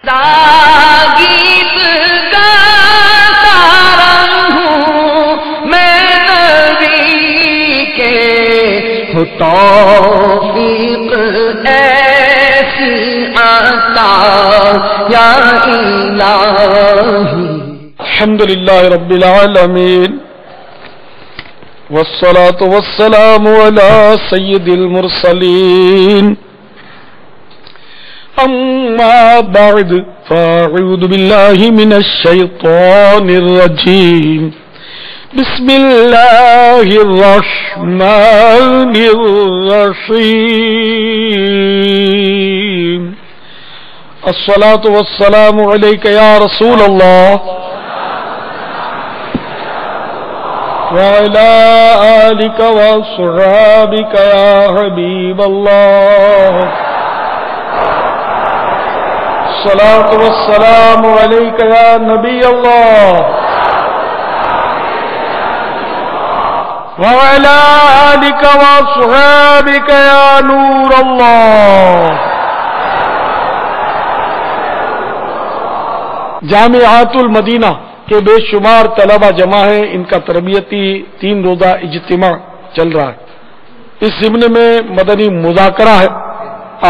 گیت گاتا رہوں میں نبی کے، ہو توفیق ایسی عطا یا الہی۔ الحمدللہ رب العالمین، والصلاة والسلام على سید المرسلین، اما بعد فاعوذ باللہ من الشیطان الرجیم، بسم اللہ الرحمن الرحیم، الصلاة والسلام علیک یا رسول اللہ وعلى آلك وصحابك يا حبيب الله، الصلاة والسلام عليك يا نبي الله وعلى آلك وصحابك يا نور الله۔ جامعات المدینہ کے بے شمار طلبہ جمع ہیں، ان کا تربیتی 3 روزہ اجتماع چل رہا ہے۔ اس ضمن میں مدنی مذاکرہ ہے۔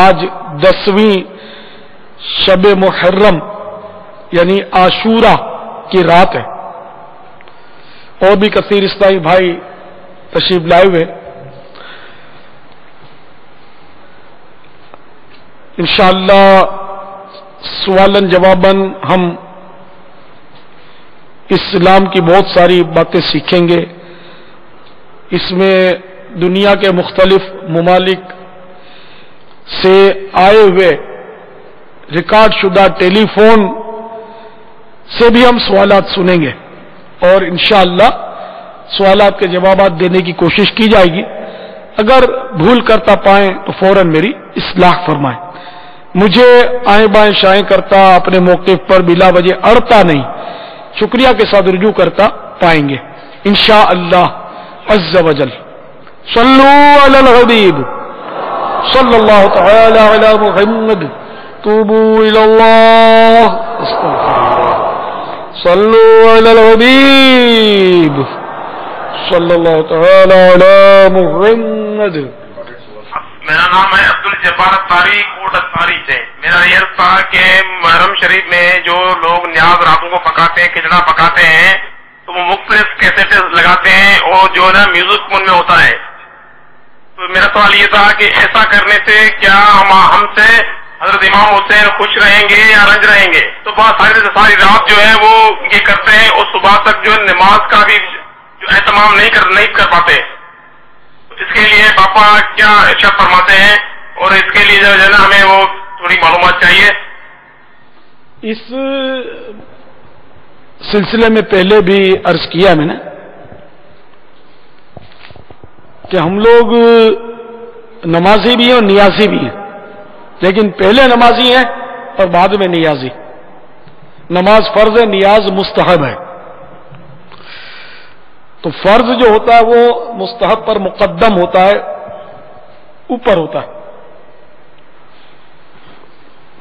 آج 10ویں شب محرم یعنی عاشورہ کی رات ہے، اور بھی کثیر اسلامی بھائی تشریف لائے ہوئے۔ انشاءاللہ سوالن جواباً ہم اسلام کی بہت ساری باتیں سیکھیں گے۔ اس میں دنیا کے مختلف ممالک سے آئے ہوئے ریکارڈ شدہ ٹیلی فون سے بھی ہم سوالات سنیں گے، اور انشاءاللہ سوالات کے جوابات دینے کی کوشش کی جائے گی۔ اگر بھول کرتا پائیں تو فوراً میری اصلاح فرمائیں۔ مجھے آئیں بائیں شائیں کرتا، اپنے موقف پر بلا وجہ اڑتا نہیں، شکریہ کے ساتھ رجوع کرتا پائیں گے انشاءاللہ عز و جل۔ صلو علی الحبیب صلی اللہ تعالی علی محمد، توبو الی اللہ، استغفر اللہ، صلو علی الحبیب صلی اللہ تعالی علی محمد۔ میرا نام ہے عبدالجبار اطاری، کوٹ اطاری سے۔ میرا یہ تھا کہ محرم شریف میں جو لوگ نیاز راتوں کو پکاتے ہیں، کھچڑا پکاتے ہیں، تو وہ مختلف کیسٹ لگاتے ہیں اور جو ہے نا میوزک ان میں ہوتا ہے۔ تو میرا سوال یہ تھا کہ ایسا کرنے سے کیا ہم سے حضرت امام حسین خوش رہیں گے یا رنج رہیں گے؟ تو بہت ساری رات جو ہے وہ یہ کرتے ہیں، اور صبح تک جو نماز کا بھی جو اہتمام نہیں کر پاتے۔ اس کے لیے پاپا کیا ارشاد فرماتے ہیں، اور اس کے لیے جو ہے نا ہمیں وہ تھوڑی معلومات چاہیے۔ اس سلسلے میں پہلے بھی عرض کیا میں نے کہ ہم لوگ نمازی بھی ہیں اور نیازی بھی ہیں، لیکن پہلے نمازی ہیں اور بعد میں نیازی۔ نماز فرض ہے، نیاز مستحب ہے۔ تو فرض جو ہوتا ہے وہ مستحب پر مقدم ہوتا ہے، اوپر ہوتا ہے۔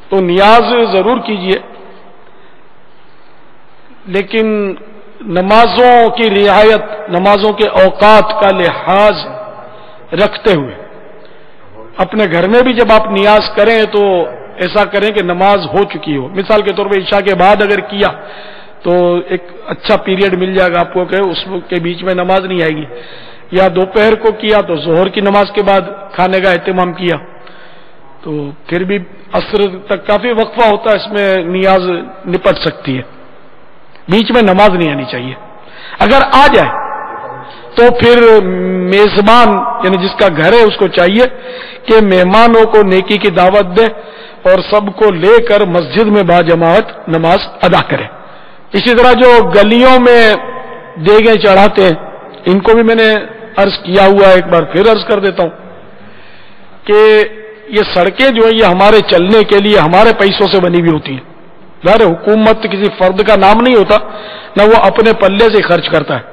تو نیاز ضرور کیجئے، لیکن نمازوں کی رعایت، نمازوں کے اوقات کا لحاظ رکھتے ہوئے اپنے گھر میں بھی جب آپ نیاز کریں تو ایسا کریں کہ نماز ہو چکی ہو۔ مثال کے طور پہ عشاء کے بعد اگر کیا تو ایک اچھا پیریڈ مل جائے گا آپ کو کہ اس کے بیچ میں نماز نہیں آئے گی، یا دوپہر کو کیا تو ظہر کی نماز کے بعد کھانے کا اہتمام کیا تو پھر بھی عصر تک کافی وقفہ ہوتا ہے، اس میں نیاز نپٹ سکتی ہے۔ بیچ میں نماز نہیں آنی چاہیے۔ اگر آ جائے تو پھر میزبان یعنی جس کا گھر ہے اس کو چاہیے کہ مہمانوں کو نیکی کی دعوت دے اور سب کو لے کر مسجد میں باجماعت نماز ادا کرے۔ اسی طرح جو گلیوں میں دیگیں چڑھاتے ہیں، ان کو بھی میں نے عرض کیا ہوا ہے، ایک بار پھر عرض کر دیتا ہوں کہ یہ سڑکیں جو ہیں یہ ہمارے چلنے کے لیے ہمارے پیسوں سے بنی ہوئی ہوتی ہیں۔ ظاہر حکومت کسی فرد کا نام نہیں ہوتا، نہ وہ اپنے پلے سے خرچ کرتا ہے،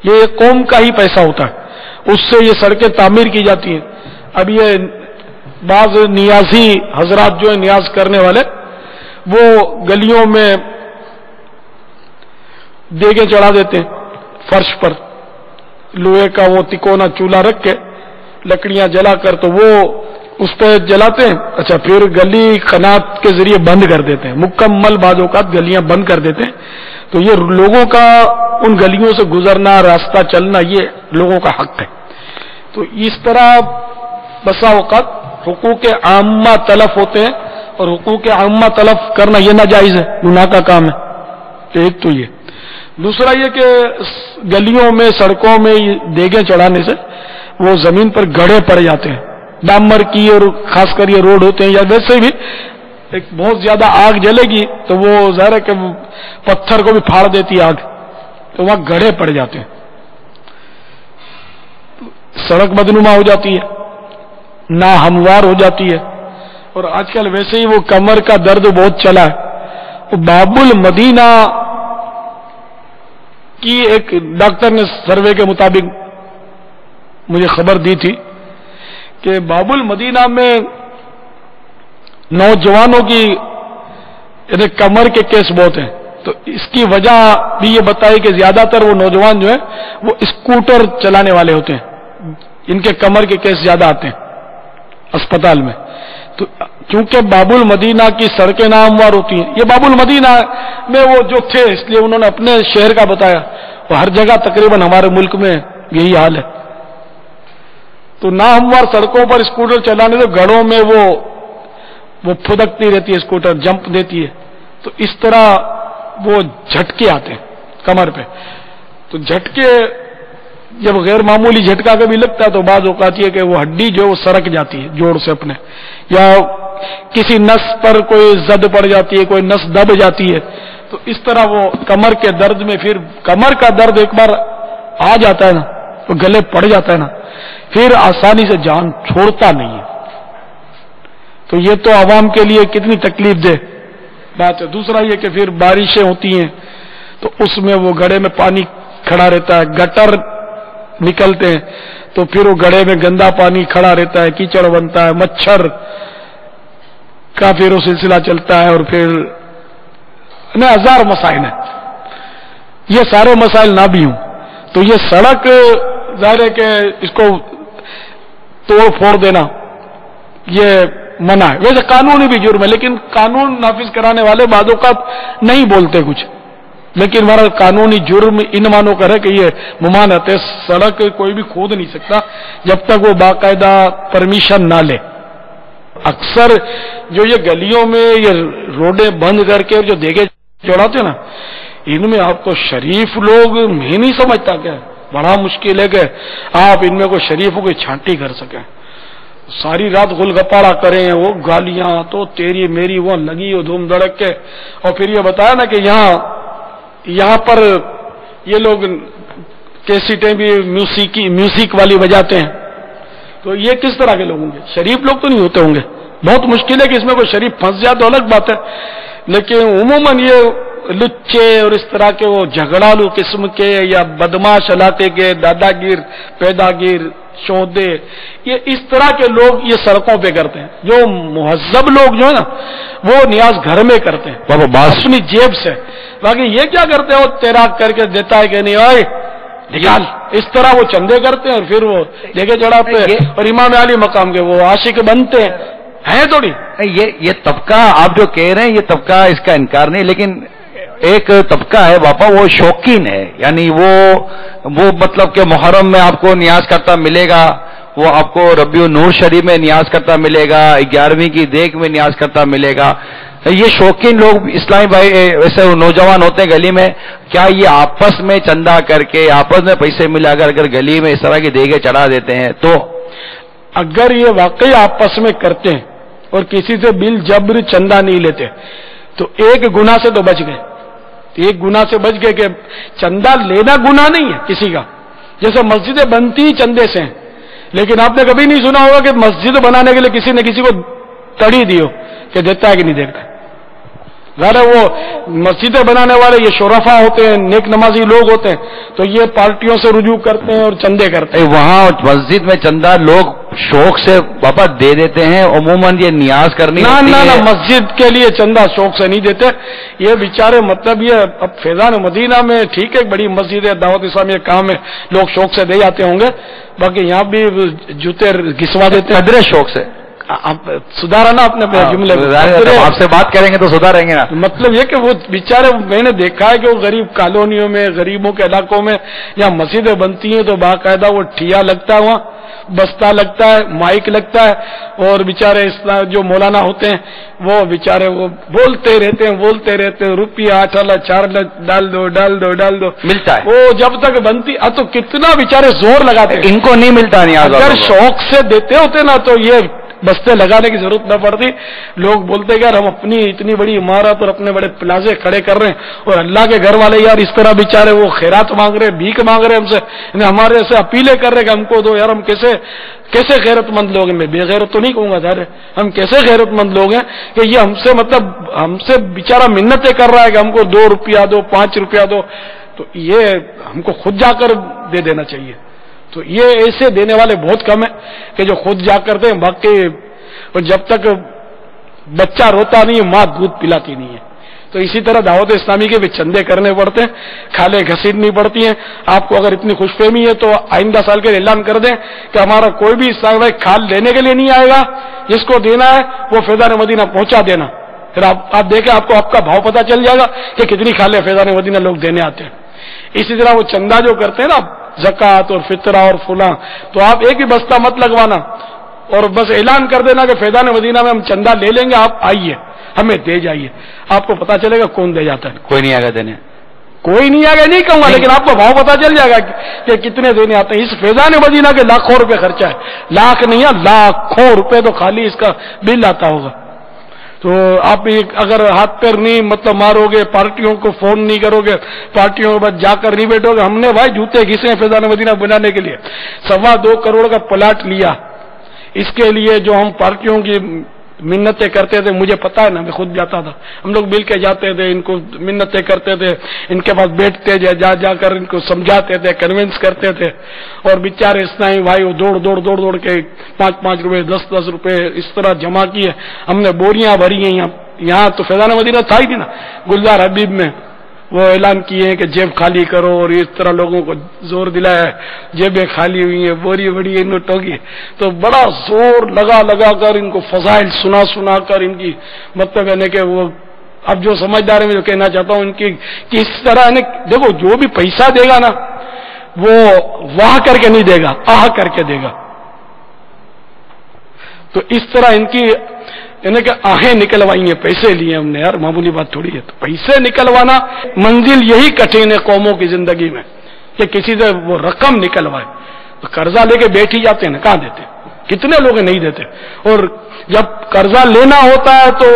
یہ قوم کا ہی پیسہ ہوتا ہے، اس سے یہ سڑکیں تعمیر کی جاتی ہیں۔ اب یہ بعض نیازی حضرات جو ہیں نیاز کرنے والے وہ گلیوں میں دیگیں چڑھا دیتے ہیں فرش پر، لوہے کا وہ تکونا چولہا رکھ کے لکڑیاں جلا کر تو وہ اس پہ جلاتے ہیں. اچھا، پھر گلی قنات کے ذریعے بند کر دیتے ہیں، مکمل بعض اوقات گلیاں بند کر دیتے ہیں. تو یہ لوگوں کا ان گلیوں سے گزرنا، راستہ چلنا، یہ لوگوں کا حق ہے. تو اس طرح بسا اوقات حقوق عامہ تلف ہوتے ہیں، اور حقوق عامہ تلف کرنا یہ ناجائز ہے، گناہ کا کام ہے. ایک تو یہ. دوسرا یہ کہ گلیوں میں سڑکوں میں دیگیں چڑھانے سے وہ زمین پر گڑھے پڑ جاتے ہیں، ڈامر کی، اور خاص کر یہ روڈ ہوتے ہیں یا ویسے بھی ایک بہت زیادہ آگ جلے گی تو وہ ظاہر ہے کہ پتھر کو بھی پھاڑ دیتی آگ، تو وہاں گڑھے پڑ جاتے ہیں، سڑک بدنما ہو جاتی ہے، ناہموار ہو جاتی ہے. اور آج کل ویسے ہی وہ کمر کا درد بہت چلا ہے. وہ باب المدینہ کی ایک ڈاکٹر نے سروے کے مطابق مجھے خبر دی تھی کہ باب المدینہ میں نوجوانوں کی کمر کے کیس بہت ہیں. تو اس کی وجہ بھی یہ بتائی کہ زیادہ تر وہ نوجوان جو ہیں وہ اسکوٹر چلانے والے ہوتے ہیں، ان کے کمر کے کیس زیادہ آتے ہیں اسپتال میں. تو کیونکہ باب المدینہ کی سڑکیں ناہموار ہوتی ہیں، یہ باب المدینہ میں وہ جو تھے اس لیے انہوں نے اپنے شہر کا بتایا، وہ ہر جگہ تقریباً ہمارے ملک میں یہی حال ہے. تو ناہموار سڑکوں پر اسکوٹر چلانے سے گڑھوں میں وہ پھدکتی رہتی ہے، اسکوٹر جمپ دیتی ہے. تو اس طرح وہ جھٹکے آتے ہیں کمر پہ. تو جھٹکے جب غیر معمولی جھٹکا کبھی لگتا ہے تو بعض اوقات یہ کہ وہ ہڈی جو وہ سرک جاتی ہے جوڑ سے اپنے، یا کسی نس پر کوئی زد پڑ جاتی ہے، کوئی نس دب جاتی ہے. تو اس طرح وہ کمر کے درد میں، پھر کمر کا درد ایک بار آ جاتا ہے نا تو گلے پڑ جاتا ہے نا، پھر آسانی سے جان چھوڑتا نہیں ہے. تو یہ تو عوام کے لیے کتنی تکلیف دہ بات ہے. دوسرا یہ کہ پھر بارشیں ہوتی ہیں تو اس میں وہ گڑھے میں پانی کھڑا رہتا ہے، گٹر نکلتے ہیں تو پھر وہ گڑھے میں گندا پانی کھڑا رہتا ہے، کیچڑ بنتا ہے، مچھر کا پھر وہ سلسلہ چلتا ہے، اور پھر ہزار مسائل ہیں. یہ سارے مسائل نہ بھی ہوں تو یہ سڑک ظاہر ہے کہ اس کو توڑ پھوڑ دینا یہ منع ہے. ویسے قانونی بھی جرم ہے، لیکن قانون نافذ کرانے والے بعض اوقات نہیں بولتے کچھ، لیکن ہمارا قانونی جرم ان مانوں کا ہے کہ یہ ممانعت ہے. سڑک کوئی بھی کھود نہیں سکتا جب تک وہ باقاعدہ پرمیشن نہ لے. اکثر جو یہ گلیوں میں یہ روڈیں بند کر کے جو دیگے چڑھاتے ہیں نا، ان میں آپ کو شریف لوگ میں نہیں سمجھتا کہ بڑا مشکل ہے کہ آپ ان میں کوئی شریفوں کی چھانٹی کر سکیں. ساری رات گل گپاڑا کریں، وہ گالیاں تو تیری میری وہ لگی وہ دھوم دھڑک کے، اور پھر یہ بتایا نا کہ یہاں پر یہ لوگ کیسٹیں بھی میوزک والی بجاتے ہیں. تو یہ کس طرح کے لوگ ہوں گے؟ شریف لوگ تو نہیں ہوتے ہوں گے. بہت مشکل ہے کہ اس میں کوئی شریف پھنس جائے تو الگ بات ہے، لیکن عموماً یہ لچے اور اس طرح کے وہ جھگڑالو قسم کے یا بدماش علاقے کے دادا گیر پیدا گیر شودے، یہ اس طرح کے لوگ یہ سڑکوں پہ کرتے ہیں. جو مہذب لوگ جو ہے نا وہ نیاز گھر میں کرتے ہیں اپنی جیب سے. باقی یہ کیا کرتے ہیں، وہ تیراک کر کے دیتا ہے کہ نہیں آئے نکال، اس طرح وہ چندے کرتے ہیں اور پھر وہ دیکھے چڑھاتے ہیں اور امام علی مقام کے وہ عاشق بنتے ہیں تھوڑی. یہ طبقہ آپ جو کہہ رہے ہیں یہ طبقہ اس کا انکار نہیں، لیکن ایک طبقہ ہے باپا وہ شوقین ہے، یعنی وہ مطلب کہ محرم میں آپ کو نیاز کرتا ملے گا، وہ آپ کو ربیع النور شریف میں نیاز کرتا ملے گا، 11ویں کی دیگ میں نیاز کرتا ملے گا. یہ شوقین لوگ اسلامی بھائی ایسے نوجوان ہوتے ہیں گلی میں، کیا یہ آپس میں چندہ کر کے آپس میں پیسے ملا کر اگر گلی میں اس طرح کی دیگیں چڑھا دیتے ہیں تو اگر یہ واقعی آپس میں کرتے ہیں اور کسی سے بل جبر چندہ نہیں لیتے تو ایک گناہ سے تو بچ گئے. ایک گناہ سے بچ گئے کہ چندہ لینا گناہ نہیں ہے کسی کا. جیسے مسجدیں بنتی چندے سے ہیں، لیکن آپ نے کبھی نہیں سنا ہوگا کہ مسجد بنانے کے لیے کسی نے کسی کو تڑی دی ہو کہ دیتا ہے کہ نہیں دیتا. ظاہر وہ مسجدیں بنانے والے یہ شرفا ہوتے ہیں، نیک نمازی لوگ ہوتے ہیں، تو یہ پارٹیوں سے رجوع کرتے ہیں اور چندے کرتے ہیں. وہاں مسجد میں چندہ لوگ شوق سے باپا دے دیتے ہیں؟ عموماً یہ نیاز کرنی ہوتی ہے. نہ مسجد کے لیے چندہ شوق سے نہیں دیتے یہ بیچارے. مطلب یہ اب فیضان مدینہ میں ٹھیک ہے بڑی مسجد ہے, دعوت اسلامی کام ہے, لوگ شوق سے دے جاتے ہوں گے, باقی یہاں بھی جوتے گھسوا دیتے ہیں قدرے شوق سے. سدھارا نا اپنے جملے آپ سے بات کریں گے تو سدھاریں گے نا. مطلب یہ کہ وہ بیچارے میں نے دیکھا ہے کہ وہ غریب کالونیوں میں غریبوں کے علاقوں میں یا مسجدیں بنتی ہیں تو باقاعدہ وہ ٹھیا لگتا ہے, وہاں بستہ لگتا ہے, مائک لگتا ہے, اور بیچارے جو مولانا ہوتے ہیں وہ بیچارے وہ بولتے رہتے ہیں روپیہ 8 لاکھ 4 لاکھ ڈال دو ملتا ہے. وہ جب تک بنتی تو کتنا بیچارے زور لگاتے ہیں. ان کو نہیں ملتا نہیں. اگر شوق سے دیتے ہوتے نا تو یہ بستے لگانے کی ضرورت نہ پڑتی. لوگ بولتے کہ یار ہم اپنی اتنی بڑی عمارت اور اپنے بڑے پلازے کھڑے کر رہے ہیں اور اللہ کے گھر والے یار اس طرح بیچارے وہ خیرات مانگ رہے, بھیک مانگ رہے ہم سے, ہمارے سے اپیلیں کر رہے کہ ہم کو دو. یار ہم کیسے غیرت مند لوگ ہیں؟ میں بے غیرت تو نہیں کہوں گا, ظاہر ہم کیسے غیرت مند لوگ ہیں کہ یہ ہم سے بیچارہ منتیں کر رہا ہے کہ ہم کو 2 روپیہ دو, 5 روپیہ دو. تو یہ ہم کو خود جا کر دے دینا چاہیے. تو یہ ایسے دینے والے بہت کم ہیں کہ جو خود جا کر دیں. باقی جب تک بچہ روتا نہیں ہے ماں دودھ پلاتی نہیں ہے. تو اسی طرح دعوت اسلامی کے بھی چندے کرنے پڑتے ہیں, کھالیں گھسیٹنی پڑتی ہیں. آپ کو اگر اتنی خوش فہمی ہے تو آئندہ سال کے اعلان کر دیں کہ ہمارا کوئی بھی اسلامی بھائی کھال لینے کے لیے نہیں آئے گا, جس کو دینا ہے وہ فیضان مدینہ پہنچا دینا. پھر آپ دیکھیں آپ کو آپ کا بھاؤ پتہ چل جائے گا کہ کتنی کھالیں فیضان مدینہ لوگ دینے آتے ہیں. اسی طرح وہ چندہ جو کرتے ہیں نا زکوٰۃ اور فطرہ اور فلاں, تو آپ ایک ہی بستہ مت لگوانا اور بس اعلان کر دینا کہ فیضان مدینہ میں ہم چندہ لے لیں گے, آپ آئیے ہمیں دے جائیے. آپ کو پتا چلے گا کون دے جاتا ہے. کوئی نہیں آگے دینے, کوئی نہیں آگے نہیں کہوں گا, لیکن آپ کو بھاؤ پتا چل جائے گا کہ کتنے دینے آتے ہیں. اس فیضان مدینہ کے لاکھوں روپے خرچہ ہے, لاکھ نہیں ہے لاکھوں روپے تو خالی اس کا بل آتا ہوگا. تو آپ اگر ہاتھ پیر نہیں مطلب مارو گے, پارٹیوں کو فون نہیں کرو گے, پارٹیوں کے بعد جا کر نہیں بیٹھو گے. ہم نے بھائی جوتے گھسے فیضان مدینہ بنانے کے لیے 2.25 کروڑ کا پلاٹ لیا. اس کے لیے جو ہم پارٹیوں کی منتیں کرتے تھے, مجھے پتا ہے نا, میں خود جاتا تھا, ہم لوگ مل کے جاتے تھے, ان کو منتیں کرتے تھے, ان کے پاس بیٹھتے جا کر ان کو سمجھاتے تھے, کنونس کرتے تھے. اور بیچارے اسلامی بھائی وہ دوڑ کے 5 روپے 10 روپے اس طرح جمع کیے. ہم نے بوریاں بھری ہیں یہاں تو فیضان مدینہ تھا ہی نہیں نا, گلزار حبیب میں وہ اعلان کیے ہیں کہ جیب خالی کرو, اور اس طرح لوگوں کو زور دلایا ہے جیبیں خالی ہوئی ہیں, بوری بڑی ہے نوٹوں کی. تو بڑا زور لگا کر ان کو فضائل سنا کر ان کی مطلب ہے کہ وہ اب جو سمجھدار ہے میں جو کہنا چاہتا ہوں ان کی کس طرح دیکھو جو بھی پیسہ دے گا نا وہ واہ کر کے نہیں دے گا, آہ کر کے دے گا. تو اس طرح ان کی یعنی کہ آہیں نکلوائی ہیں, پیسے لیے ہم نے, یار معمولی بات تھوڑی ہے. تو پیسے نکلوانا منزل یہی کٹھن ہے قوموں کی زندگی میں کہ کسی سے وہ رقم نکلوائے. تو قرضہ لے کے بیٹھ ہی جاتے ہیں نا, کہاں دیتے, کتنے لوگ نہیں دیتے. اور جب قرضہ لینا ہوتا ہے تو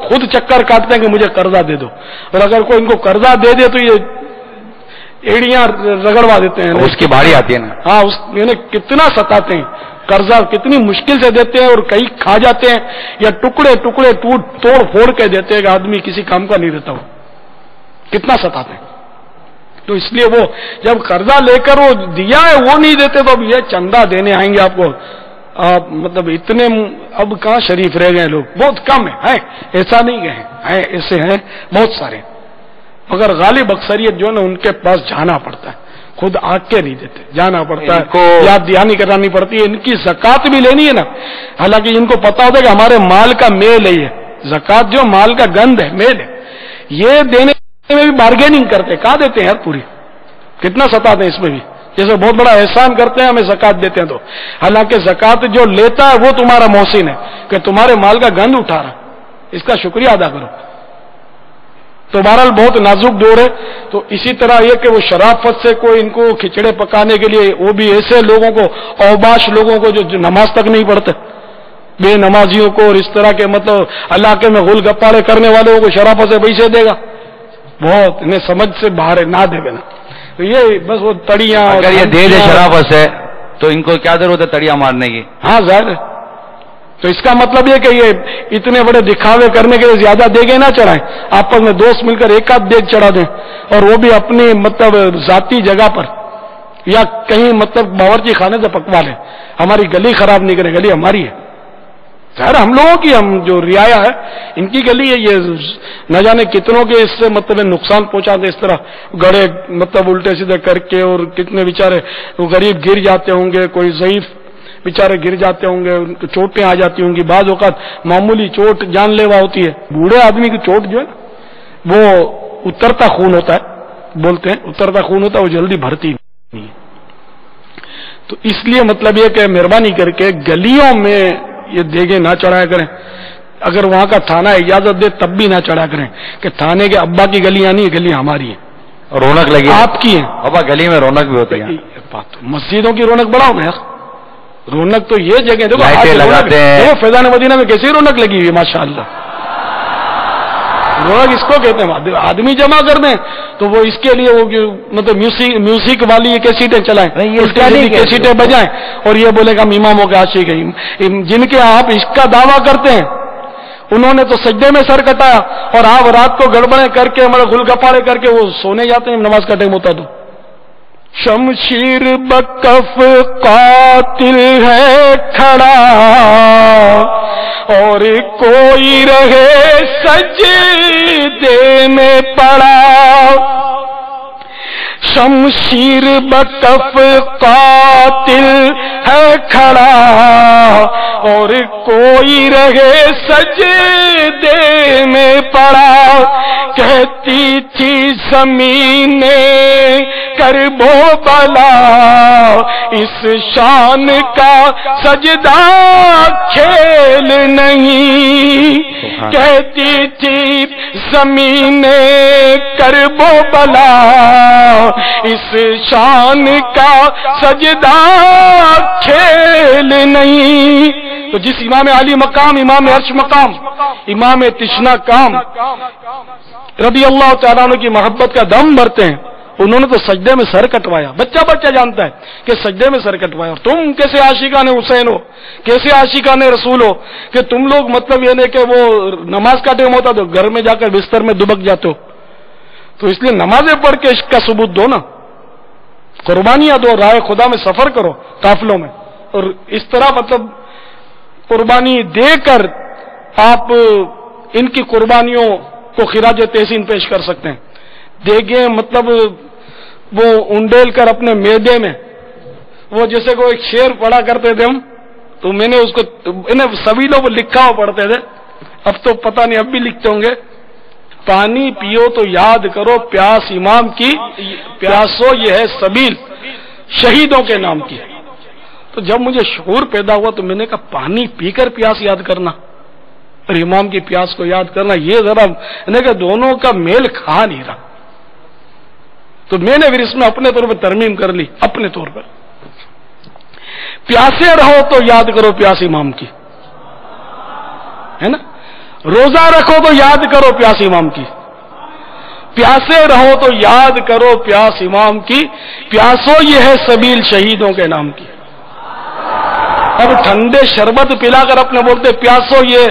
خود چکر کاٹتے ہیں کہ مجھے قرضہ دے دو, اور اگر کوئی ان کو قرضہ دے دے تو یہ ایڑیاں رگڑوا دیتے ہیں, اس کی باری آتی ہے نا. ہاں یعنی کتنا ستاتے ہیں, قرضہ کتنی مشکل سے دیتے ہیں اور کئی کھا جاتے ہیں یا ٹکڑے توڑ پھوڑ کے دیتے ہیں کہ آدمی کسی کام کا نہیں رہتا, وہ کتنا ستاتے ہیں. تو اس لیے وہ جب قرضہ لے کر وہ دیا ہے وہ نہیں دیتے تو اب یہ چندہ دینے آئیں گے آپ کو. آپ مطلب اتنے اب کہاں شریف رہ گئے لوگ, بہت کم ہیں, ایسا نہیں گئے ہیں, ایسے ہیں بہت سارے, مگر غالب اکثریت جو ہے نا ان کے پاس جانا پڑتا ہے, خود آ کے نہیں دیتے, جانا پڑتا ہے, یاد دہانی کرانی پڑتی ہے. ان کی زکوٰۃ بھی لینی ہے نا, حالانکہ ان کو پتا ہوتا ہے کہ ہمارے مال کا میل ہے یہ زکوٰۃ, جو مال کا گند ہے میل ہے, یہ دینے میں بھی بارگیننگ کرتے, کہاں دیتے ہیں یار پوری, کتنا ستاتے ہیں اس میں بھی. جیسے بہت بڑا احسان کرتے ہیں ہمیں زکوٰۃ دیتے ہیں تو, حالانکہ زکوٰۃ جو لیتا ہے وہ تمہارا محسن ہے کہ تمہارے مال کا گند اٹھا رہا, اس کا شکریہ ادا کرو. تو بہرحال بہت نازک دور ہے. تو اسی طرح یہ کہ وہ شرافت سے کوئی ان کو کھچڑے پکانے کے لیے, وہ بھی ایسے لوگوں کو, اوباش لوگوں کو جو نماز تک نہیں پڑھتے, بے نمازیوں کو, اور اس طرح کے مطلب علاقے میں غل گپاڑے کرنے والوں کو شرافت سے پیسے دے گا, بہت انہیں سمجھ سے باہر ہے, نہ دے گا نا. تو یہ بس وہ تڑیاں, اگر یہ دے دے شرافت سے تو ان کو کیا ضرورت ہے تڑیاں مارنے کی. ہاں ظاہر ہے. تو اس کا مطلب یہ کہ یہ اتنے بڑے دکھاوے کرنے کے لیے زیادہ دیگے نہ چڑھائیں, آپس میں دوست مل کر ایک آدھ دیگ چڑھا دیں, اور وہ بھی اپنی مطلب ذاتی جگہ پر یا کہیں مطلب باورچی خانے سے پکوا لیں. ہماری گلی خراب نہیں کریں، گلی ہماری ہے، خیر ہم لوگوں کی، ہم جو رعایا ہے ان کی گلی ہے، یہ نہ جانے کتنوں کے اس سے مطلب نقصان پہنچا دے، اس طرح گڑے مطلب الٹے سیدھے کر کے، اور کتنے بیچارے وہ غریب گر جاتے ہوں گے، کوئی ضعیف بیچارے گر جاتے ہوں گے، ان کو چوٹیں آ جاتی ہوں گی، بعض اوقات معمولی چوٹ جان لیوا ہوتی ہے، بوڑھے آدمی کی چوٹ جو ہے وہ اترتا خون ہوتا ہے، بولتے ہیں اترتا خون ہوتا ہے، وہ جلدی بھرتی نہیں ہے۔ تو اس لیے مطلب یہ کہ مہربانی کر کے گلیوں میں یہ دیگیں نہ چڑھایا کریں، اگر وہاں کا تھانہ اجازت دے تب بھی نہ چڑھا کریں کہ تھانے کے ابا کی گلیاں نہیں، گلیاں ہماری ہیں، رونق لگی آپ کی ہیں ابا، گلی میں رونق بھی ہوتی ہے۔ مسجدوں کی رونق بڑھاؤ نا یار، رونق تو یہ جگہ دیکھو، لائٹیں لگاتے ہیں، فیضان مدینہ میں کیسی رونق لگی ہوئی ہے ماشاء اللہ، رونق اس کو کہتے ہیں، آدمی جمع کر دیں تو وہ اس کے لیے وہ مطلب میوزک والی یہ کیسیٹیں چلائیں، کیسیٹیں بجائیں اور یہ بولے گا ہم اماموں کے عاشق ہیں، جن کے آپ اس کا دعویٰ کرتے ہیں انہوں نے تو سجدے میں سر کٹایا، اور آپ رات کو گڑبڑیں کر کے مطلب گل گپاڑے کر کے وہ سونے جاتے ہیں نماز کا ٹائم ہوتا تو۔ شمشیر بکف قاتل ہے کھڑا اور کوئی رہے سجدے میں پڑا، شمشیر بکف قاتل ہے کھڑا اور کوئی رہے سجدے میں پڑا، کہتی تھی زمین کرب و بلا اس شان کا سجدہ کھیل نہیں، کہتی تھی زمین کرب و بلا اس شان کا سجدہ کھیل نہیں۔ تو جس امام علی مقام، امام عرش مقام، امام تشنا کام رضی اللہ تعالیٰ عنہ کی محبت کا دم بھرتے ہیں، انہوں نے تو سجدے میں سر کٹوایا، بچہ بچہ جانتا ہے کہ سجدے میں سر کٹوایا، اور تم کیسے عاشقان حسین ہو، کیسے عاشقان رسول ہو کہ تم لوگ مطلب یہ نہیں کہ وہ نماز کا ٹائم ہوتا تو گھر میں جا کر بستر میں دبک جاتے ہو، تو اس لیے نمازیں پڑھ کے عشق کا ثبوت دو نا، قربانیاں دو، راہ خدا میں سفر کرو قافلوں میں، اور اس طرح مطلب قربانی دے کر آپ ان کی قربانیوں کو خراج تحسین پیش کر سکتے ہیں۔ دیگیں مطلب وہ انڈیل کر اپنے میدے میں، وہ جیسے کو ایک شعر پڑھا کرتے تھے ہم، تو میں نے اس کو انہیں سبھی لوگ لکھا ہوا پڑھتے تھے، اب تو پتہ نہیں اب بھی لکھتے ہوں گے، پانی پیو تو یاد کرو پیاس امام کی، پیاسو یہ ہے سبیل شہیدوں کے نام کی۔ تو جب مجھے شعور پیدا ہوا تو میں نے کہا پانی پی کر پیاس یاد کرنا اور امام کی پیاس کو یاد کرنا، یہ ذرا کہ دونوں کا میل کھا نہیں رہا، تو میں نے پھر اس میں اپنے طور پر ترمیم کر لی، اپنے طور پر پیاسے رہو تو یاد کرو پیاس امام کی، ہے نا، روزہ رکھو تو یاد کرو پیاس امام کی، پیاسے رہو تو یاد کرو پیاس امام کی، پیاسو یہ ہے سبیل شہیدوں کے نام کی۔ اب ٹھنڈے شربت پلا کر اپنے بولتے پیاسو یہ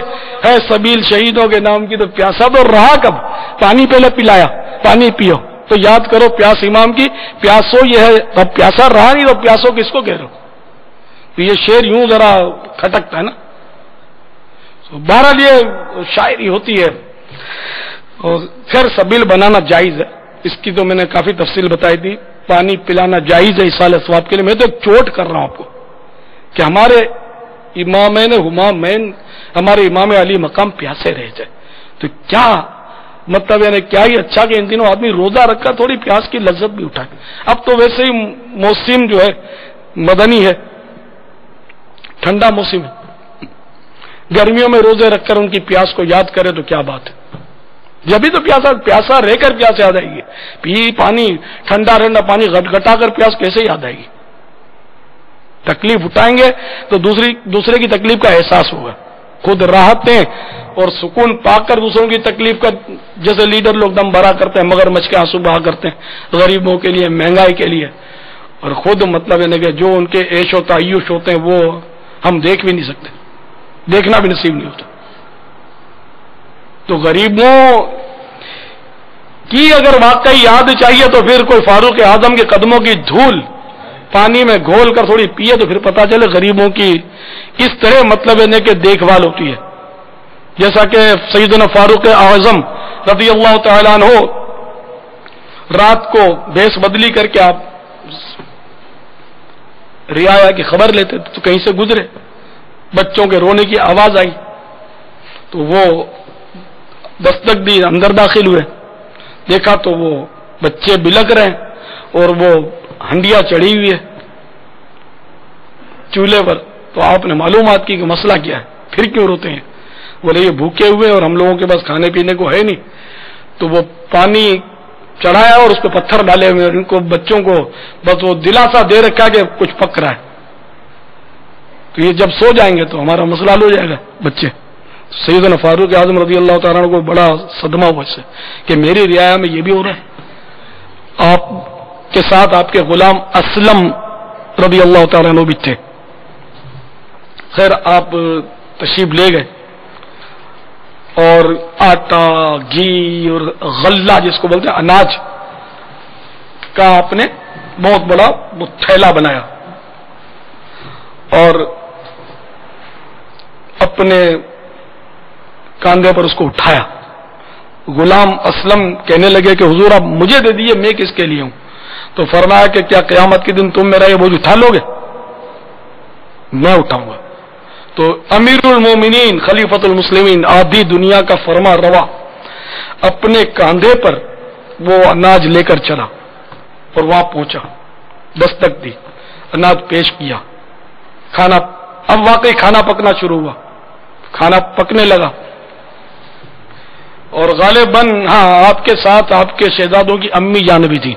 ہے سبیل شہیدوں کے نام کی، تو پیاسا تو رہا کب، پانی پہلے پلایا، پانی پیو تو یاد کرو پیاس امام کی، پیاسو یہ ہے، اب پیاسا رہا نہیں تو پیاسو کس کو کہہ رہے ہو، تو یہ شعر یوں ذرا کھٹکتا ہے نا۔ بہرحال یہ شاعری ہوتی ہے، اور خیر سبیل بنانا جائز ہے، اس کی تو میں نے کافی تفصیل بتائی تھی، پانی پلانا جائز ہے اصال ثواب کے لیے۔ میں تو ایک چوٹ کر رہا ہوں آپ کو کہ ہمارے امامین ہمامین، ہمارے امام علی مقام پیاسے رہ جائے، تو کیا مطلب یعنی کیا ہی اچھا کہ ان دنوں آدمی روزہ رکھ کر تھوڑی پیاس کی لذت بھی اٹھائے۔ اب تو ویسے ہی موسم جو ہے مدنی ہے، ٹھنڈا موسم ہے، گرمیوں میں روزے رکھ کر ان کی پیاس کو یاد کرے تو کیا بات ہے، جبھی تو پیاسا رہ کر پیاس یاد آئے گی، پی پانی ٹھنڈا ٹھنڈا پانی گٹا کر پیاس کیسے یاد آئے گی؟ تکلیف اٹھائیں گے تو دوسرے کی تکلیف کا احساس ہوگا، خود راحتیں اور سکون پا کر دوسروں کی تکلیف کا، جیسے لیڈر لوگ دم بھرا کرتے ہیں مگر مچھ کے آنسو بہا کرتے ہیں غریبوں کے لیے، مہنگائی کے لیے، اور خود مطلب یعنی کہ جو ان کے عیش و تعیش ہوتے ہیں وہ ہم دیکھ بھی نہیں سکتے، دیکھنا بھی نصیب نہیں ہوتا۔ تو غریبوں کی اگر واقعی یاد چاہیے تو پھر کوئی فاروق اعظم کے قدموں کی دھول پانی میں گھول کر تھوڑی پیے تو پھر پتا چلے غریبوں کی اس طرح مطلب ہے کہ دیکھ بھال ہوتی ہے. جیسا کہ سیدنا فاروق اعظم رضی اللہ تعالیٰ عنہ رات کو بھیس بدلی کر کے آپ رعایا کی خبر لیتے تو کہیں سے گزرے, بچوں کے رونے کی آواز آئی تو وہ دستک دی, اندر داخل ہوئے, دیکھا تو وہ بچے بلک رہے ہیں اور وہ ہنڈیا چڑھی ہوئی ہے چولہے پر. تو آپ نے معلومات کی کہ مسئلہ کیا ہے, پھر کیوں روتے ہیں؟ بولے یہ بھوکے ہوئے اور ہم لوگوں کے پاس کھانے پینے کو ہے نہیں. تو وہ پانی چڑھایا اور اس پہ پتھر ڈالے ہوئے, ان کو بچوں کو بس وہ دلاسا دے رکھا کہ کچھ پک رہا ہے, تو یہ جب سو جائیں گے تو ہمارا مسئلہ حل ہو جائے گا. بچے سیدنا فاروق اعظم رضی اللہ تعالیٰ عنہ کو بڑا صدمہ ہوا اس سے کہ میری رعایا میں یہ بھی ہو رہا ہے. آپ کے ساتھ آپ کے غلام اسلم رضی اللہ تعالیٰ عنہ بھی تھے. خیر آپ تشریف لے گئے اور آٹا, گھی اور غلہ جس کو بولتے ہیں اناج کا آپ نے بہت بڑا تھیلا بنایا اور اپنے کاندھے پر اس کو اٹھایا. غلام اسلم کہنے لگے کہ حضور آپ مجھے دے دیے, میں کس کے لیے ہوں؟ تو فرمایا کہ کیا قیامت کے دن تم میرا یہ بوجھ اٹھا لو گے؟ میں اٹھاؤں گا. تو امیر المومنین خلیفۃ المسلمین آدھی دنیا کا فرما روا اپنے کاندھے پر وہ اناج لے کر چلا اور وہاں پہنچا, دستک دی, اناج پیش کیا, کھانا, اب واقعی کھانا پکنا شروع ہوا, کھانا پکنے لگا اور غالباً آپ کے ساتھ آپ کے شہزادوں کی امی جان بھی تھی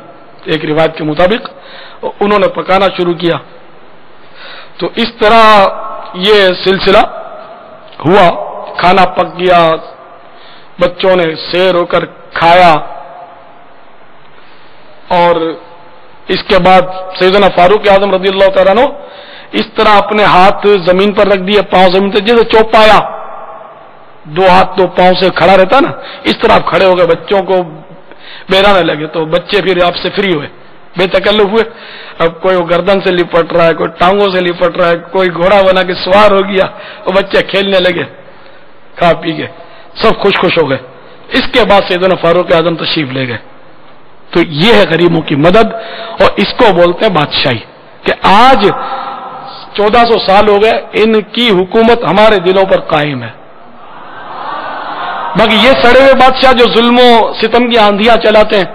ایک روایت کے مطابق, انہوں نے پکانا شروع کیا. تو اس طرح یہ سلسلہ ہوا, کھانا پک گیا, بچوں نے سیر ہو کر کھایا اور اس کے بعد سیدنا فاروق اعظم رضی اللہ تعالیٰ عنہ اس طرح اپنے ہاتھ زمین پر رکھ دیے, پاؤں زمین پر, جیسے چوپایا دو ہاتھ دو پاؤں سے کھڑا رہتا نا, اس طرح آپ کھڑے ہو گئے, بچوں کو بہرانے لگے. تو بچے پھر آپ سے فری ہوئے, بے تکلف ہوئے. اب کوئی گردن سے لپٹ رہا ہے, کوئی ٹانگوں سے لپٹ رہا ہے, کوئی گھوڑا بنا کے سوار ہو گیا, وہ بچے کھیلنے لگے, کھا پی کے سب خوش ہو گئے. اس کے بعد سیدنا فاروق اعظم تشریف لے گئے. تو یہ ہے غریبوں کی مدد اور اس کو بولتے ہیں بادشاہی, کہ آج 1400 سال ہو گئے ان کی حکومت ہمارے دلوں پر قائم ہے. باقی یہ سڑے ہوئے بادشاہ جو ظلم و ستم کی آندھیاں چلاتے ہیں,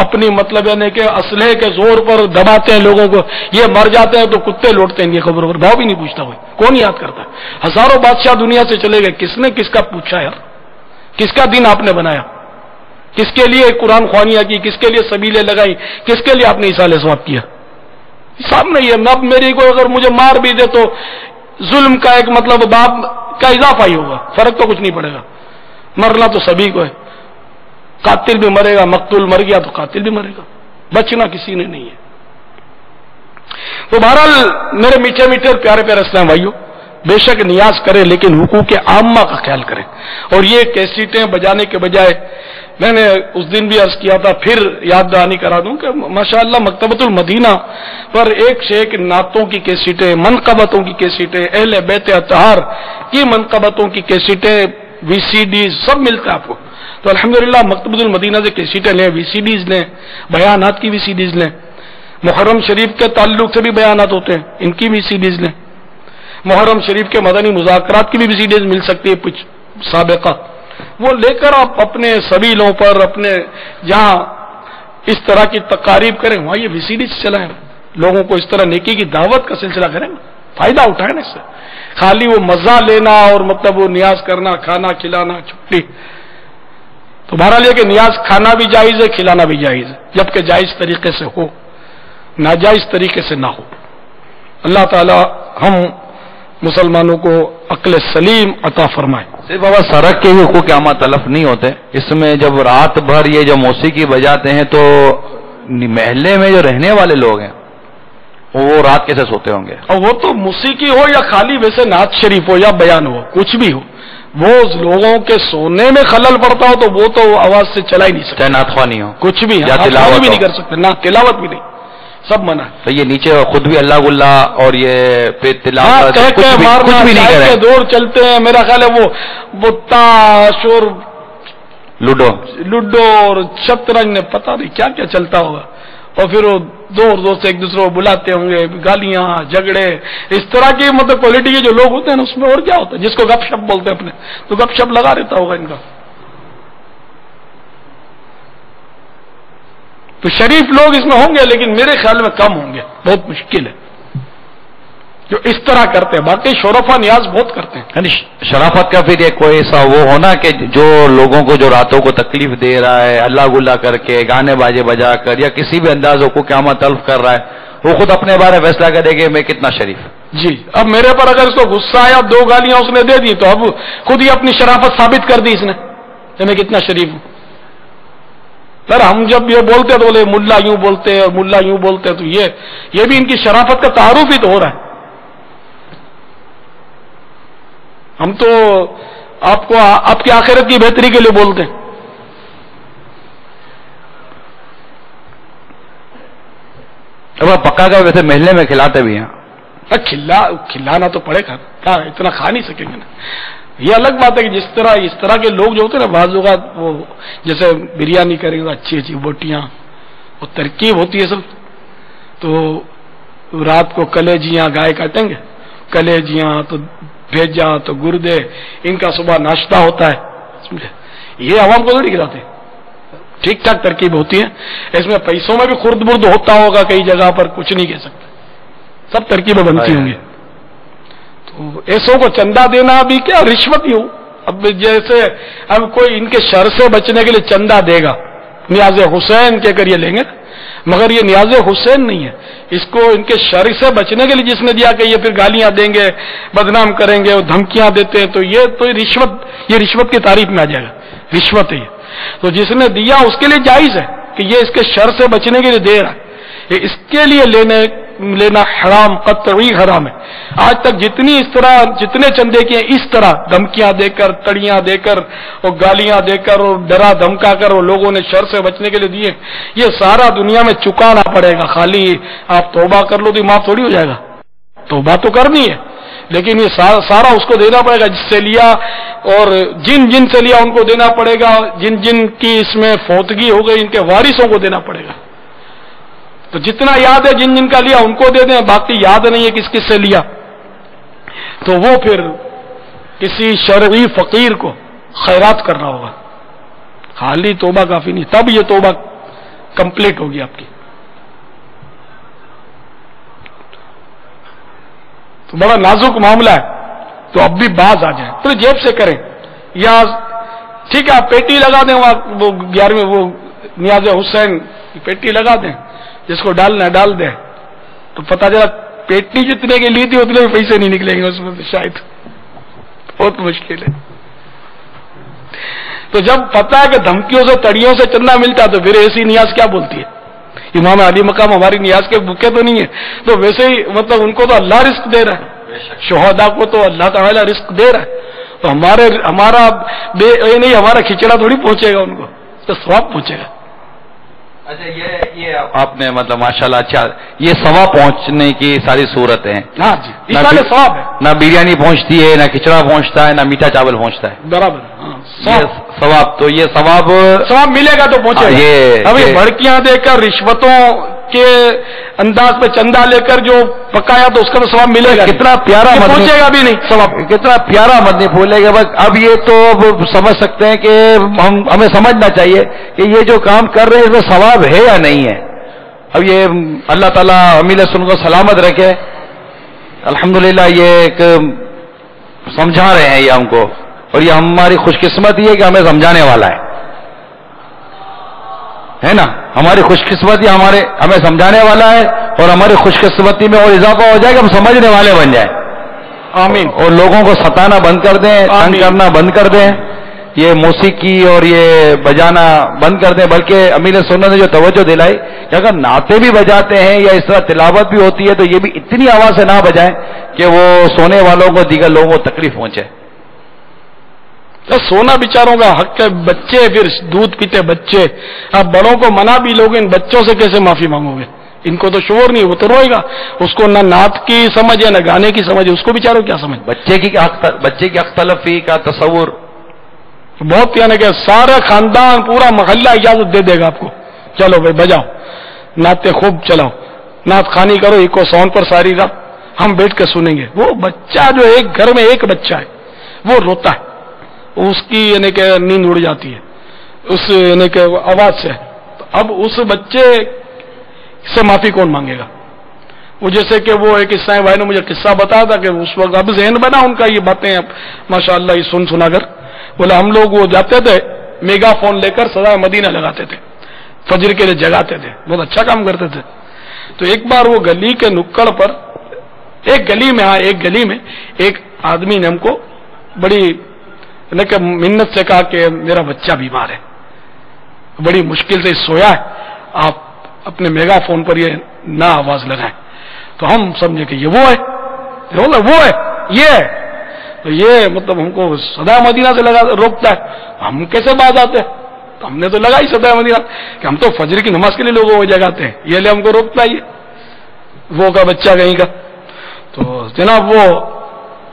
اپنی مطلب یعنی کہ اسلحے کے زور پر دباتے ہیں لوگوں کو, یہ مر جاتے ہیں تو کتے لوٹتے ہیں ان کی خبروں پر, بھاؤ بھی نہیں پوچھتا کوئی, کون یاد کرتا ہے؟ ہزاروں بادشاہ دنیا سے چلے گئے, کس نے کس کا پوچھا یار؟ کس کا دین آپ نے بنایا؟ کس کے لیے قرآن خوانیاں کی, کس کے لیے سبیلیں لگائی, کس کے لیے آپ نے ایصال ثواب کیا؟ حساب نہیں ہے. اب میری کو اگر مجھے مار بھی دے تو ظلم کا ایک مطلب باپ کا اضافہ ہی ہوگا, فرق تو کچھ نہیں پڑے گا. مرنا تو سبھی کو ہے, قاتل بھی مرے گا, مقتول مر گیا تو قاتل بھی مرے گا, بچنا کسی نے نہیں ہے. تو بہرحال میرے میٹھے میٹھے اور پیارے پیارے اسلام بھائیوں, بے شک نیاز کریں لیکن حقوق عامہ کا خیال کریں. اور یہ کیسٹیں بجانے کے بجائے, میں نے اس دن بھی عرض کیا تھا, پھر یاد دہانی کرا دوں کہ ماشاءاللہ مکتبۃ المدینہ پر ایک سے ایک نعتوں کی کیسٹیں, منقبتوں کی کیسٹیں, اہل بیت اطہار کی منقبتوں کی کیسٹیں, وی سی ڈیز سب ملتا ہے آپ کو. تو الحمدللہ مکتبۃ المدینہ سے کیسٹیں لیں, وی سی ڈیز لیں, بیانات کی وی سی ڈیز لیں, محرم شریف کے تعلق سے بھی بیانات ہوتے ہیں ان کی وی سی ڈیز لیں, محرم شریف کے مدنی مذاکرات کی بھی وی سی ڈیز مل سکتی ہے کچھ سابقہ, وہ لے کر آپ اپنے سبیلوں پر, اپنے جہاں اس طرح کی تقاریب کریں وہاں یہ وی سی ڈیز چلائیں, لوگوں کو اس طرح نیکی کی دعوت کا سلسلہ کریں, فائدہ اٹھائیں نا اس سے. خالی وہ مزہ لینا اور مطلب وہ نیاز کرنا, کھانا کھلانا, چھٹی. تو بہرحال یہ کہ نیاز کھانا بھی جائز ہے, کھلانا بھی جائز ہے, جبکہ جائز طریقے سے ہو, ناجائز طریقے سے نہ ہو. اللہ تعالی ہم مسلمانوں کو عقل سلیم عطا فرمائے. صرف بابا سڑک کے ہی حقوق عامہ تلف نہیں ہوتے, اس میں جب رات بھر یہ جو موسیقی بجاتے ہیں تو محلے میں جو رہنے والے لوگ ہیں وہ رات کیسے سوتے ہوں گے؟ اور وہ تو موسیقی ہو یا خالی ویسے نعت شریف ہو یا بیان ہو, کچھ بھی ہو, وہ لوگوں کے سونے میں خلل پڑتا ہو تو وہ تو آواز سے چلا ہی نہیں سکتا. چاہے نعت خوانی ہو, کچھ بھی, یا تلاوت بھی نہیں کر سکتے, نہ تلاوت بھی نہیں, سب منع ہے. تو یہ نیچے خود بھی اللہ گلہ اور یہ پھر تلاوت کچھ بھی نہیں کرے, دور چلتے ہیں. میرا خیال ہے وہ تاش اور لوڈو اور شطرنج نے پتہ نہیں کیا کیا چلتا ہوگا, اور پھر وہ دوست ایک دوسرے کو بلاتے ہوں گے, گالیاں جھگڑے اس طرح کی مطلب کوالٹی کے جو لوگ ہوتے ہیں اس میں اور کیا ہوتا ہے. جس کو گپ شپ بولتے ہیں اپنے, تو گپ شپ لگا رہتا ہوگا ان کا. تو شریف لوگ اس میں ہوں گے لیکن میرے خیال میں کم ہوں گے, بہت مشکل ہے جو اس طرح کرتے ہیں. باقی شرفا نیاز بہت کرتے ہیں. یعنی شرافت کا پھر ایک کوئی ایسا وہ ہونا کہ جو لوگوں کو جو راتوں کو تکلیف دے رہا ہے اللہ گلا کر کے, گانے باجے بجا کر یا کسی بھی انداز کو قیامت تلف کر رہا ہے, وہ خود اپنے بارے فیصلہ کرے کہ میں کتنا شریف. جی اب میرے پر اگر اس کو غصہ آیا, 2 گالیاں اس نے دے دی, تو اب خود ہی اپنی شرافت ثابت کر دی اس نے کہ میں کتنا شریف ہوں. سر ہم جب یہ بولتے تو بولے ملا یوں بولتے ہیں اور ملا یوں بولتے, تو یہ بھی ان کی شرافت کا تعارف ہی تو ہو رہا ہے. ہم تو آپ کو آپ کی آخرت کی بہتری کے لیے بولتے ہیں. اب آپ پکا کر ویسے محلے میں کھلاتے بھی ہیں. کھلانا تو پڑے گا, اتنا کھا نہیں سکیں گے نا. یہ الگ بات ہے کہ اس طرح کے لوگ جو ہوتے ہیں نا, بعض اوقات وہ جیسے بریانی کریں گے, اچھی بوٹیاں, وہ ترکیب ہوتی ہے سب. تو رات کو کلیجیاں گائے کاٹیں گے, کلیجیاں تو بھیجا تو گردے, ان کا صبح ناشتہ ہوتا ہے. سمجھے, یہ عوام کو تھوڑی کھلاتے, ٹھیک ٹھاک ترکیب ہوتی ہے. اس میں پیسوں میں بھی خرد برد ہوتا ہوگا, کئی جگہ پر کچھ نہیں کہہ سکتے, سب ترکیبیں بنتی ہوں گی. تو ایسوں کو چندہ دینا بھی کیا رشوت ہی ہو. اب جیسے اب کوئی ان کے شر سے بچنے کے لیے چندہ دے گا, نیاز حسین کہہ کر یہ لیں گے, مگر یہ نیاز حسین نہیں ہے. اس کو ان کے شر سے بچنے کے لیے جس نے دیا کہ یہ پھر گالیاں دیں گے, بدنام کریں گے, اور دھمکیاں دیتے ہیں, تو یہ رشوت کی تعریف میں آ جائے گا. رشوت ہے یہ. تو جس نے دیا اس کے لیے جائز ہے کہ یہ اس کے شر سے بچنے کے لیے دے رہا ہے. یہ اس کے لیے لینا حرام, قطعی حرام ہے. آج تک جتنے چندے کیے اس طرح دھمکیاں دے کر, تڑیاں دے کر اور گالیاں دے کر اور ڈرا دھمکا کر اور لوگوں نے شر سے بچنے کے لیے دیے, یہ سارا دنیا میں چکانا پڑے گا. خالی آپ توبہ کر لو تو معاف تھوڑی ہو جائے گا. توبہ تو کرنی ہے لیکن یہ سارا اس کو دینا پڑے گا جس سے لیا, اور جن سے لیا ان کو دینا پڑے گا. جن کی اس میں فوتگی ہو گئی ان کے وارثوں کو دینا پڑے گا. تو جتنا یاد ہے جن کا لیا ان کو دے دیں, باقی یاد نہیں ہے کس سے لیا, تو وہ پھر کسی شرعی فقیر کو خیرات کرنا ہوگا. خالی توبہ کافی نہیں, تب یہ توبہ کمپلیٹ ہوگی آپ کی. تو بڑا نازک معاملہ ہے. تو اب بھی باز آ جائیں تو جیب سے کریں, یا ٹھیک ہے آپ پیٹی لگا دیں, وہ 11ویں وہ نیاز حسین کی پیٹی لگا دیں, جس کو ڈالنا ڈال دیں. تو پتہ چلا پیٹی جتنے کی لی تھی اتنے بھی پیسے نہیں نکلیں گے اس میں, شاید بہت مشکل ہے. تو جب پتہ ہے کہ دھمکیوں سے تڑیوں سے چندہ ملتا تو پھر ایسی نیاز کیا بولتی ہے. امام علی مقام ہماری نیاز کے بھوکے تو نہیں ہے, تو ویسے ہی مطلب ان کو تو اللہ رزق دے رہا ہے, شہداء کو تو اللہ تعالیٰ رزق دے رہا ہے. تو ہمارا کھچڑا تھوڑی پہنچے گا ان کو, تو ثواب پہنچے گا. اچھا یہ آپ نے مطلب ماشاءاللہ اچھا یہ ثواب پہنچنے کی ساری صورتیں ہیں. ہاں جی, اس میں ثواب ہے. نہ بریانی پہنچتی ہے, نہ کھچڑا پہنچتا ہے, نہ میٹھا چاول پہنچتا ہے. برابر. ثواب تو یہ ثواب ملے گا تو پہنچے گا. ابھی بھڑکیاں دے کر رشوتوں کے انداز پہ چندہ لے کر جو پکایا تو اس کا تو ثواب ملے گا. کتنا پیارا پہنچے گا بھی نہیں ثواب, کتنا پیارا مدنی پھولے گا. بس اب یہ تو سمجھ سکتے ہیں کہ ہمیں سمجھنا چاہیے کہ یہ جو کام کر رہے ہیں اس میں ثواب ہے یا نہیں ہے. اب یہ اللہ تعالیٰ امیل سن کو سلامت رکھے. الحمدللہ یہ ایک سمجھا رہے ہیں یہ ہم کو, اور یہ ہماری خوش قسمتی ہے کہ ہمیں سمجھانے والا ہے نا. ہماری خوش قسمتی ہمیں سمجھانے والا ہے, اور ہماری خوش قسمتی میں اور اضافہ ہو جائے کہ ہم سمجھنے والے بن جائیں. آمین. اور لوگوں کو ستانا بند کر دیں, تنگ کرنا بند کر دیں, یہ موسیقی اور یہ بجانا بند کر دیں. بلکہ امیر سنت نے جو توجہ دلائی کہ اگر نعتیں بھی بجاتے ہیں یا اس طرح تلاوت بھی ہوتی ہے تو یہ بھی اتنی آواز سے نہ بجائیں کہ وہ سونے والوں کو, دیگر لوگوں کو تکلیف پہنچے. سونا بیچاروں کا حق ہے. بچے پھر دودھ پیتے بچے, آپ بڑوں کو منع بھی لوگے, ان بچوں سے کیسے معافی مانگو گے؟ ان کو تو شعور نہیں، وہ تو روئے گا، اس کو نہ نعت کی سمجھ ہے نہ گانے کی سمجھ ہے، اس کو بیچاروں کیا سمجھ؟ بچے کی حق تلفی کا تصور بہت، یعنی کہ سارا خاندان پورا محلہ اجازت دے دے گا آپ کو، چلو بھائی بجاؤ، نعتیں خوب چلاؤ، نعت خوانی کرو، ایکو ساؤنڈ پر ساری رات ہم بیٹھ کے سنیں گے۔ وہ بچہ جو ایک گھر میں ایک بچہ ہے وہ روتا ہے، اس کی یعنی کہ نیند اڑ جاتی ہے اس یعنی کہ آواز سے، تو اب اس بچے سے معافی کون مانگے گا؟ وہ جیسے کہ وہ ایک عیسائی بھائی نے مجھے قصہ بتایا تھا کہ اس وقت اب ذہن بنا ان کا یہ باتیں اب ماشاءاللہ یہ سنا کر، بولے ہم لوگ وہ جاتے تھے میگا فون لے کر سدائے مدینہ لگاتے تھے، فجر کے لیے جگاتے تھے، بہت اچھا کام کرتے تھے۔ تو ایک بار وہ گلی کے نکڑ پر ایک گلی میں ایک آدمی نے ہم کو بڑی منت سے کہا کہ میرا بچہ بیمار ہے، بڑی مشکل سے سویا ہے، آپ اپنے میگا فون پر یہ نہ آواز لگائیں۔ تو ہم سمجھے کہ یہ وہ ہے یہ ہے، تو یہ مطلب ہم کو سدا مدینہ سے روکتا ہے، ہم کیسے باز آتے ہیں؟ تو ہم نے تو لگائی سدا مدینہ کہ ہم تو فجر کی نماز کے لیے لوگوں کو جگاتے ہیں، یہ لے ہم کو روکتا ہے وہ کا بچہ کہیں کا۔ تو جناب وہ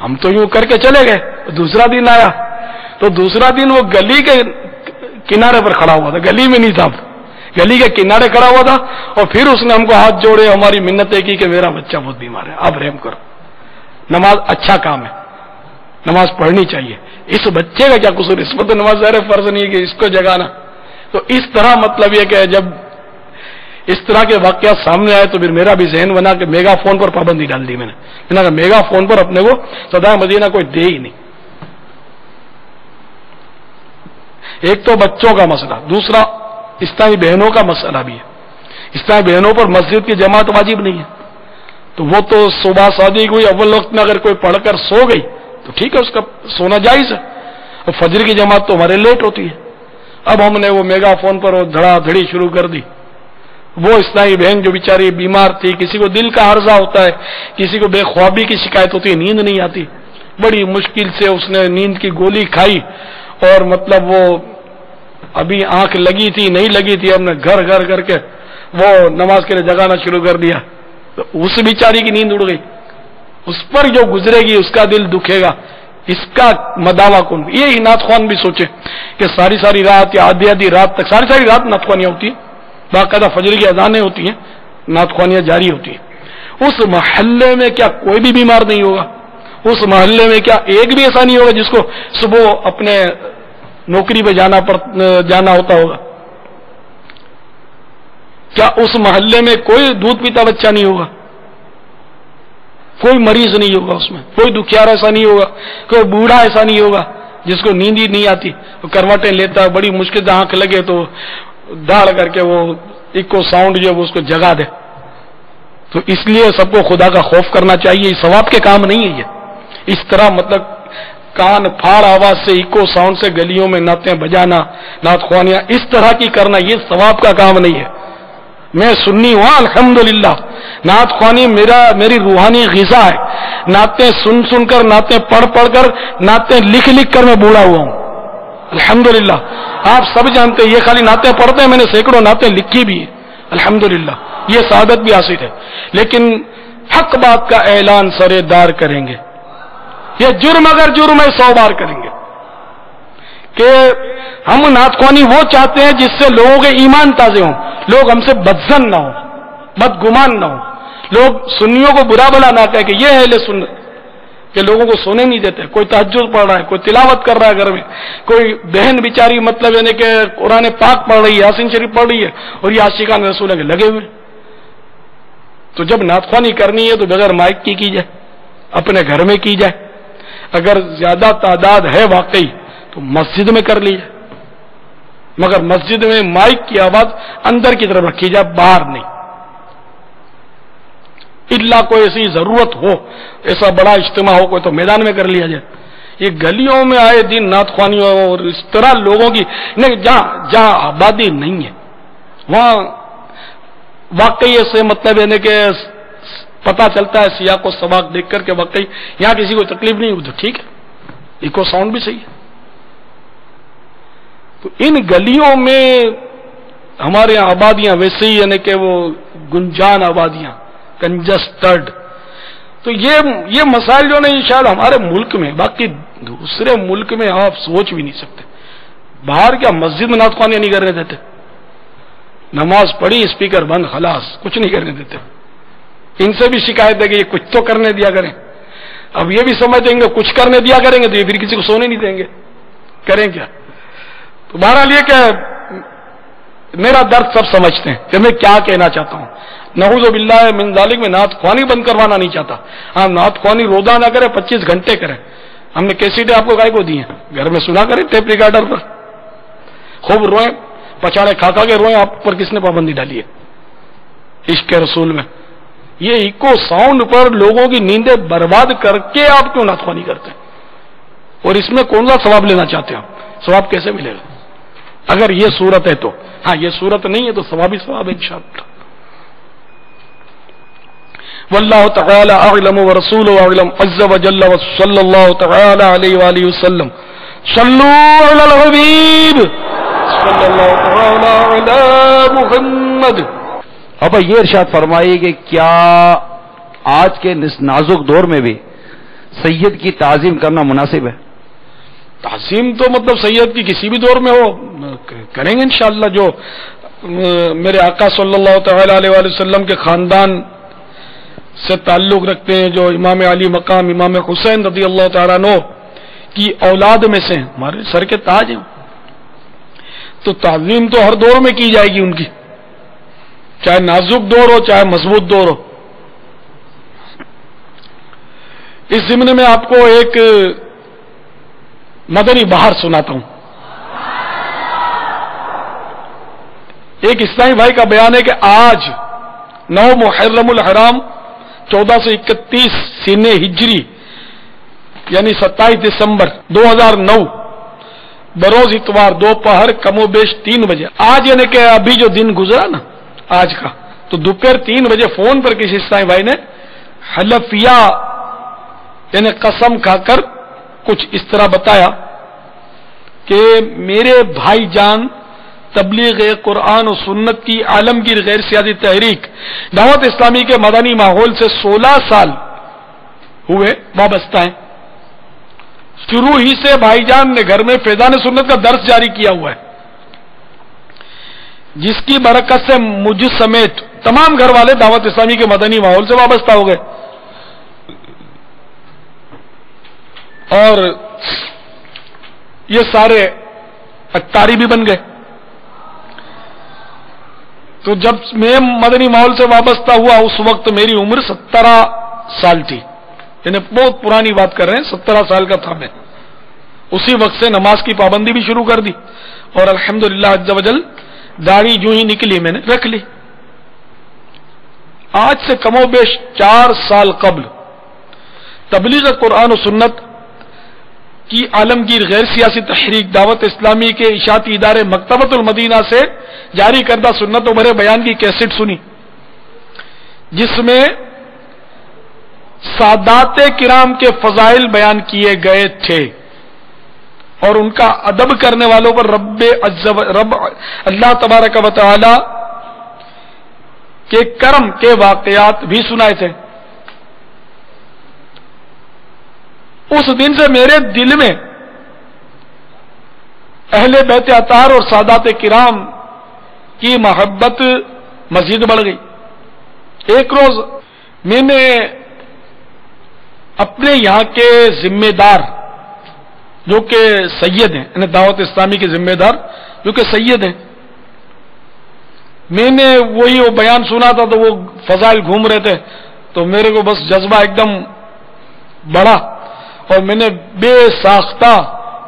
ہم تو یوں کر کے چلے گئے، دوسرا دن آیا تو دوسرا دن وہ گلی کے کنارے پر کھڑا ہوا تھا، گلی میں نہیں تھا، گلی کے کنارے کھڑا ہوا تھا، اور پھر اس نے ہم کو ہاتھ جوڑے ہماری منتیں کی کہ میرا بچہ بہت بیمار ہے، آپ رحم کرو۔ نماز اچھا کام ہے، نماز پڑھنی چاہیے، اس بچے کا کیا قصور؟ اس میں تو نماز ظاہر فرض نہیں ہے کہ اس کو جگانا۔ تو اس طرح مطلب یہ کہ جب اس طرح کے واقعات سامنے آئے تو پھر میرا بھی ذہن بنا کہ میگا فون پر پابندی ڈال دی میں نے، میگا فون پر اپنے کو سدا مدینہ کوئی دے ہی نہیں۔ ایک تو بچوں کا مسئلہ، دوسرا اسلامی بہنوں کا مسئلہ بھی ہے۔ اسلامی بہنوں پر مسجد کی جماعت واجب نہیں ہے، تو وہ تو صبح شادی ہوئی اول وقت میں اگر کوئی پڑھ کر سو گئی تو ٹھیک ہے، اس کا سونا جائز ہے، اور فجر کی جماعت تو ہمارے لیٹ ہوتی ہے۔ اب ہم نے وہ میگا فون پر وہ دھڑا دھڑی شروع کر دی۔ وہ اسلامی بہن جو بیچاری بیمار تھی، کسی کو دل کا عارضہ ہوتا ہے، کسی کو بے خوابی کی شکایت ہوتی ہے، نیند نہیں آتی، بڑی مشکل سے اس نے نیند کی گولی کھائی، اور مطلب وہ ابھی آنکھ لگی تھی نہیں لگی تھی، ہم نے گھر گھر کر کے وہ نماز کے لیے جگانا شروع کر دیا، تو اس بیچاری کی نیند اڑ گئی۔ اس پر جو گزرے گی اس کا دل دکھے گا، اس کا مداوا کون؟ یہی نعت خوان بھی سوچے کہ ساری رات یا آدھی رات تک ساری رات نعت خوانیاں ہوتی ہیں، باقاعدہ فجر کی اذانیں ہوتی ہیں، نعت خوانیاں جاری ہوتی ہیں۔ اس محلے میں کیا کوئی بھی بیمار نہیں ہوگا؟ اس محلے میں کیا ایک بھی ایسا نہیں ہوگا جس کو صبح اپنے نوکری پہ جانا ہوتا ہوگا؟ کیا اس محلے میں کوئی دودھ پیتا بچہ نہیں ہوگا؟ کوئی مریض نہیں ہوگا اس میں، کوئی دکھیار ایسا نہیں ہوگا، کوئی بوڑھا ایسا نہیں ہوگا جس کو نیند ہی نہیں آتی، وہ کرواٹیں لیتا ہے، بڑی مشکل سے آنکھ لگے تو داڑ کر کے وہ ایکو ساؤنڈ جو ہے وہ اس کو جگا دے۔ تو اس لیے سب کو خدا کا خوف کرنا چاہیے، یہ ثواب کے کام نہیں ہے۔ یہ اس طرح مطلب کان پھاڑ آواز سے ایکو ساؤنڈ سے گلیوں میں نعتیں بجانا، نعت خوانیاں اس طرح کی کرنا، یہ ثواب کا کام نہیں ہے۔ میں سنی ہوں الحمدللہ، نعت خوانی میری روحانی غذا ہے، نعتیں سن کر، نعتیں پڑھ کر، نعتیں لکھ کر میں بوڑھا ہوا ہوں الحمدللہ۔ آپ سب جانتے ہیں، یہ خالی نعتیں پڑھتے ہیں، میں نے سینکڑوں نعتیں لکھی بھی ہیں الحمدللہ، یہ سعادت بھی حاصل ہے۔ لیکن حق بات کا اعلان سرے دار کریں گے، یہ جرم اگر جرم ہے 100 بار کریں گے، کہ ہم نعت خوانی وہ چاہتے ہیں جس سے لوگوں کے ایمان تازے ہوں، لوگ ہم سے بدظن نہ ہوں، بدگمان نہ ہوں، لوگ سنیوں کو برا بلا نہ کہے کہ یہ ہے اہل سنت، کہ لوگوں کو سونے نہیں دیتے، کوئی تہجد پڑھ رہا ہے، کوئی تلاوت کر رہا ہے گھر میں، کوئی بہن بیچاری مطلب یعنی کہ قرآن پاک پڑھ رہی ہے، یاسین شریف پڑھ رہی ہے، اور یہ عاشقان رسول کے لگے ہوئے۔ تو جب نعت خوانی کرنی ہے تو بغیر مائک کی جائے، اپنے گھر میں کی جائے، اگر زیادہ تعداد ہے واقعی تو مسجد میں کر لی جائے، مگر مسجد میں مائک کی آواز اندر کی طرف رکھی جائے، باہر نہیں، الا کوئی ایسی ضرورت ہو، ایسا بڑا اجتماع ہو کوئی تو میدان میں کر لیا جائے۔ یہ گلیوں میں آئے دن نعت خوانی اور اس طرح لوگوں کی نہیں، جہاں آبادی نہیں ہے وہاں واقعی ایسے مطلب یعنی کہ پتا چلتا ہے سیاق و سباق دیکھ کر کے واقعی یہاں کسی کو تکلیف نہیں ہوئی تو ٹھیک ہے، ایکو ساؤنڈ بھی صحیح ہے۔ تو ان گلیوں میں ہمارے یہاں آبادیاں ویسے ہی یعنی کہ وہ گنجان آبادیاں، کنجسٹڈ. تو یہ مسائل جو نہیں شاید ہمارے ملک میں، باقی دوسرے ملک میں آپ سوچ بھی نہیں سکتے. باہر کیا مسجد میں نعت خوانیاں نہیں کرنے دیتے، نماز پڑھی اسپیکر بند، خلاص، کچھ نہیں کرنے دیتے. ان سے بھی شکایت ہے کہ یہ کچھ تو کرنے دیا کریں. اب یہ بھی سمجھیں گے کچھ کرنے دیا کریں گے تو یہ پھر کسی کو سونے نہیں دیں گے، کریں کیا؟ تو بہرحال یہ کہ میرا درد سب سمجھتے ہیں کہ میں کیا کہنا چاہتا ہوں. نعوذ باللہ من ذالک میں نعت خوانی بند کروانا نہیں چاہتا. ہاں نعت خوانی روزہ نہ کرے، 25 گھنٹے کریں. ہم نے کیسیٹیں آپ کو گائے کو دی ہیں، گھر میں سنا کریں ٹیپ ریکارڈر پر، خوب روئیں، پچاڑے کھا کھا کے روئیں. آپ پر کس نے پابندی ڈالی ہے عشق رسول میں؟ یہ ایکو ساؤنڈ پر لوگوں کی نیندیں برباد کر کے آپ کیوں نعت خوانی کرتے ہیں؟ اور اس میں کون سا ثواب لینا چاہتے ہیں آپ؟ ثواب کیسے ملے گا اگر یہ صورت ہے تو؟ ہاں یہ صورت نہیں ہے تو ثواب ہی ثواب ہے انشاءاللہ. واللہ تعالی اعلم ورسولہ اعلم عز وجل وصلی اللہ تعالی علیہ وآلہ وسلم. صلوا علی الحبیب صلی اللہ تعالی علی محمد. اب یہ ارشاد فرمائیے کہ کیا آج کے نازک دور میں بھی سید کی تعظیم کرنا مناسب ہے؟ تعظیم تو مطلب سید کی کسی بھی دور میں ہو کریں گے انشاءاللہ. جو میرے آقا صلی اللہ تعالی علیہ وآلہ وسلم کے خاندان سے تعلق رکھتے ہیں، جو امام علی مقام امام حسین رضی اللہ تعالیٰ عنہ کی اولاد میں سے ہمارے سر کے تاج ہیں، تو تعظیم تو ہر دور میں کی جائے گی ان کی، چاہے نازک دور ہو چاہے مضبوط دور ہو. اس ضمن میں آپ کو ایک مدنی بہار سناتا ہوں. ایک اسلامی بھائی کا بیان ہے کہ آج 9 محرم الحرام 1431 سینہ ہجری یعنی 27 دسمبر 2009 بروز اتوار دوپہر کم و بیش 3 بجے، آج یعنی کہ ابھی جو دن گزرا نا آج کا، تو دوپہر 3 بجے فون پر کسی اسلامی بھائی نے حلفیہ یعنی قسم کھا کر کچھ اس طرح بتایا کہ میرے بھائی جان تبلیغ قرآن و سنت کی عالمگیر غیر سیاسی تحریک دعوت اسلامی کے مدنی ماحول سے 16 سال ہوئے وابستہ ہیں. شروع ہی سے بھائی جان نے گھر میں فیضان سنت کا درس جاری کیا ہوا ہے، جس کی برکت سے مجھ سمیت تمام گھر والے دعوت اسلامی کے مدنی ماحول سے وابستہ ہو گئے اور یہ سارے اتاری بھی بن گئے. تو جب میں مدنی ماحول سے وابستہ ہوا اس وقت میری عمر 17 سال تھی، یعنی بہت پرانی بات کر رہے ہیں، 17 سال کا تھا میں. اسی وقت سے نماز کی پابندی بھی شروع کر دی اور الحمدللہ عز وجل داڑھی جو ہی نکلی میں نے رکھ لی. آج سے کم و بیش 4 سال قبل تبلیغ قرآن و سنت کی عالمگیر غیر سیاسی تحریک دعوت اسلامی کے اشاعتی ادارے مکتبۃ المدینہ سے جاری کردہ سنت و بھرے بیان کی کیسٹ سنی، جس میں سادات کرام کے فضائل بیان کیے گئے تھے اور ان کا ادب کرنے والوں پر رب اللہ تبارک و تعالی کے کرم کے واقعات بھی سنائے تھے. اس دن سے میرے دل میں اہل بیت اطہار اور سادات کرام کی محبت مزید بڑھ گئی. ایک روز میں نے اپنے یہاں کے ذمہ دار جو کہ سید ہیں، یعنی دعوت اسلامی کے ذمہ دار جو کہ سید ہیں، میں نے وہی وہ بیان سنا تھا تو وہ فضائل گھوم رہے تھے تو میرے کو بس جذبہ ایک دم بڑھا اور میں نے بے ساختہ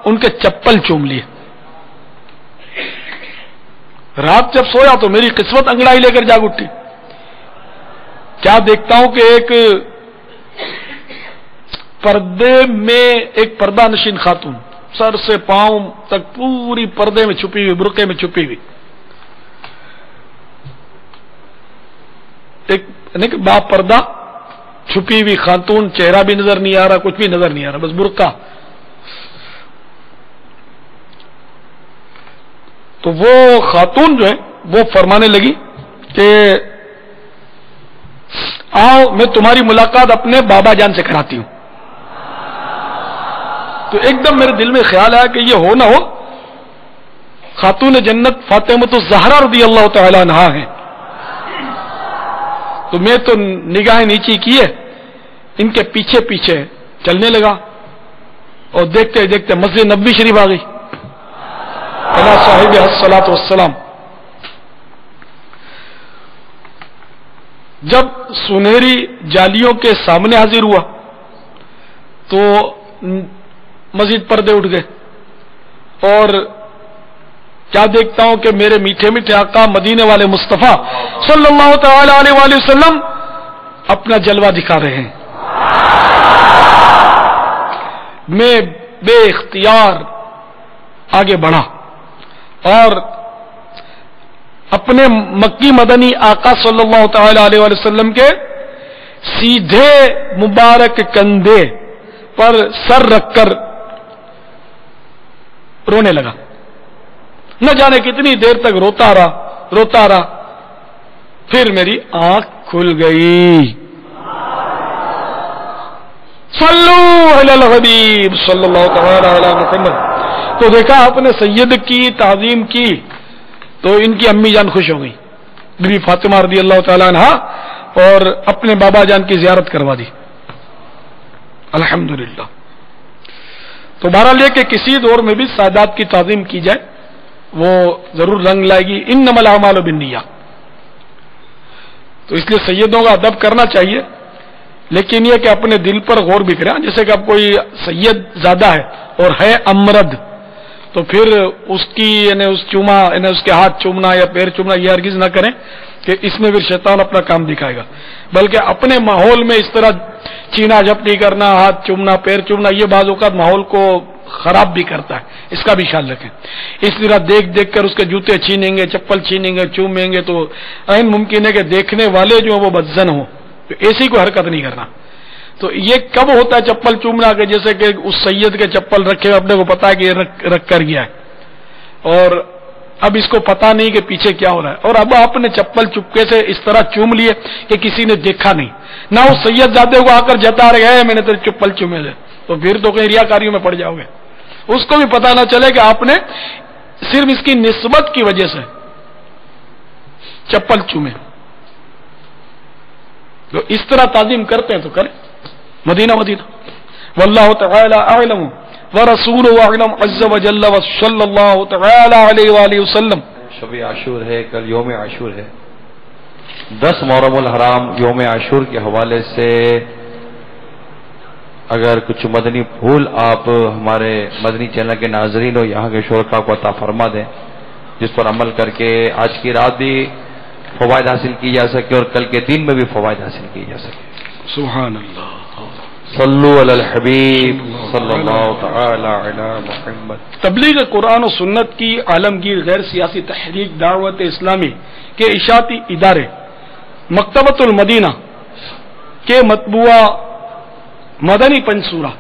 ان کے چپل چوم لیے. رات جب سویا تو میری قسمت انگڑائی لے کر جاگ اٹھی. کیا دیکھتا ہوں کہ ایک پردے میں ایک پردہ نشین خاتون سر سے پاؤں تک پوری پردے میں چھپی ہوئی، برقعے میں چھپی ہوئی، ایک با پردہ چھپی ہوئی خاتون، چہرہ بھی نظر نہیں آ رہا، کچھ بھی نظر نہیں آ رہا، بس برقع. تو وہ خاتون جو ہے وہ فرمانے لگی کہ آؤ میں تمہاری ملاقات اپنے بابا جان سے کراتی ہوں. تو ایک دم میرے دل میں خیال آیا کہ یہ ہو نہ ہو خاتون جنت فاطمہ الزہرا رضی اللہ تعالی عنہا ہیں. تو میں تو نگاہیں نیچی کیے ان کے پیچھے پیچھے چلنے لگا اور دیکھتے دیکھتے مسجد نبوی شریف آ گئی. اللہ صاحب الصلاۃ والسلام جب سنہری جالیوں کے سامنے حاضر ہوا تو مزید پردے اٹھ گئے اور کیا دیکھتا ہوں کہ میرے میٹھے میٹھے آقا مدینے والے مصطفیٰ صلی اللہ تعالی علیہ وآلہ وسلم اپنا جلوہ دکھا رہے ہیں. میں بے اختیار آگے بڑھا اور اپنے مکی مدنی آقا صلی اللہ تعالی علیہ وآلہ وسلم کے سیدھے مبارک کندھے پر سر رکھ کر رونے لگا. نہ جانے کتنی دیر تک روتا رہا. پھر میری آنکھ کھل گئی. صلو علی الحبیب صلی اللہ تعالی علی محمد. تو دیکھا اپنے سید کی تعظیم کی تو ان کی امی جان خوش ہو گئی بی بی فاطمہ رضی اللہ تعالی عنہا اور اپنے بابا جان کی زیارت کروا دی. الحمدللہ. تو بہرحال یہ کہ کسی دور میں بھی سادات کی تعظیم کی جائے وہ ضرور رنگ لائے گی. انما الاعمال بالنیات. تو اس لیے سیدوں کا ادب کرنا چاہیے لیکن یہ کہ اپنے دل پر غور بھی کریں. جیسے کہ اب کوئی سید زیادہ ہے اور ہے امرد تو پھر اس کی اس کے ہاتھ چومنا یا پیر چومنا یہ ہرگز نہ کریں کہ اس میں پھر شیطان اپنا کام دکھائے گا. بلکہ اپنے ماحول میں اس طرح چینا جھپٹی کرنا ہاتھ چومنا پیر چومنا یہ بعض اوقات ماحول کو خراب بھی کرتا ہے. اس کا بھی خیال رکھیں. اس طرح دیکھ کر اس کے جوتے چھینیں گے چپل چھینیں گے چومیں گے تو عین ممکن ہے کہ دیکھنے والے جو ہیں وہ بدزن ہوں. تو ایسی کوئی حرکت نہیں کرنا. تو یہ کب ہوتا ہے چپل چومنا کہ جیسے کہ اس سید کے چپل رکھے اپنے کو پتا ہے کہ یہ رکھ کر گیا ہے اور اب اس کو پتا نہیں کہ پیچھے کیا ہو رہا ہے اور اب آپ نے چپل چپکے سے اس طرح چوم لیے کہ کسی نے دیکھا نہیں. نہ وہ سید زادے کو آ کر جتا رہے میں نے تو چپل چومے لے تو پھر تو کہیں ریاکاریوں میں پڑ جاؤ گے. اس کو بھی پتا نہ چلے کہ آپ نے صرف اس کی نسبت کی وجہ سے چپل چومے. تو اس طرح تعظیم کرتے ہیں تو کریں. مدینہ واللہ تعالی اعلم ورسولہ اعلم عز وجل وصلی اللہ تعالی علیہ وآلہ وسلم. شب عاشور ہے، کل یوم عاشور ہے. 10 محرم الحرام یوم عاشور کے حوالے سے اگر کچھ مدنی پھول آپ ہمارے مدنی چینل کے ناظرین اور یہاں کے شرکاء کو عطا فرما دیں جس پر عمل کر کے آج کی رات بھی فوائد حاصل کی جا سکے اور کل کے دن میں بھی فوائد حاصل کی جا سکے. سبحان اللہ. صلو علی الحبیب صلی اللہ تعالی علی محمد. تبلیغ قرآن و سنت کی عالمگیر غیر سیاسی تحریک دعوت اسلامی کے اشاعتی ادارے مکتبۃ المدینہ کے مطبوعہ مدنی پنصورہ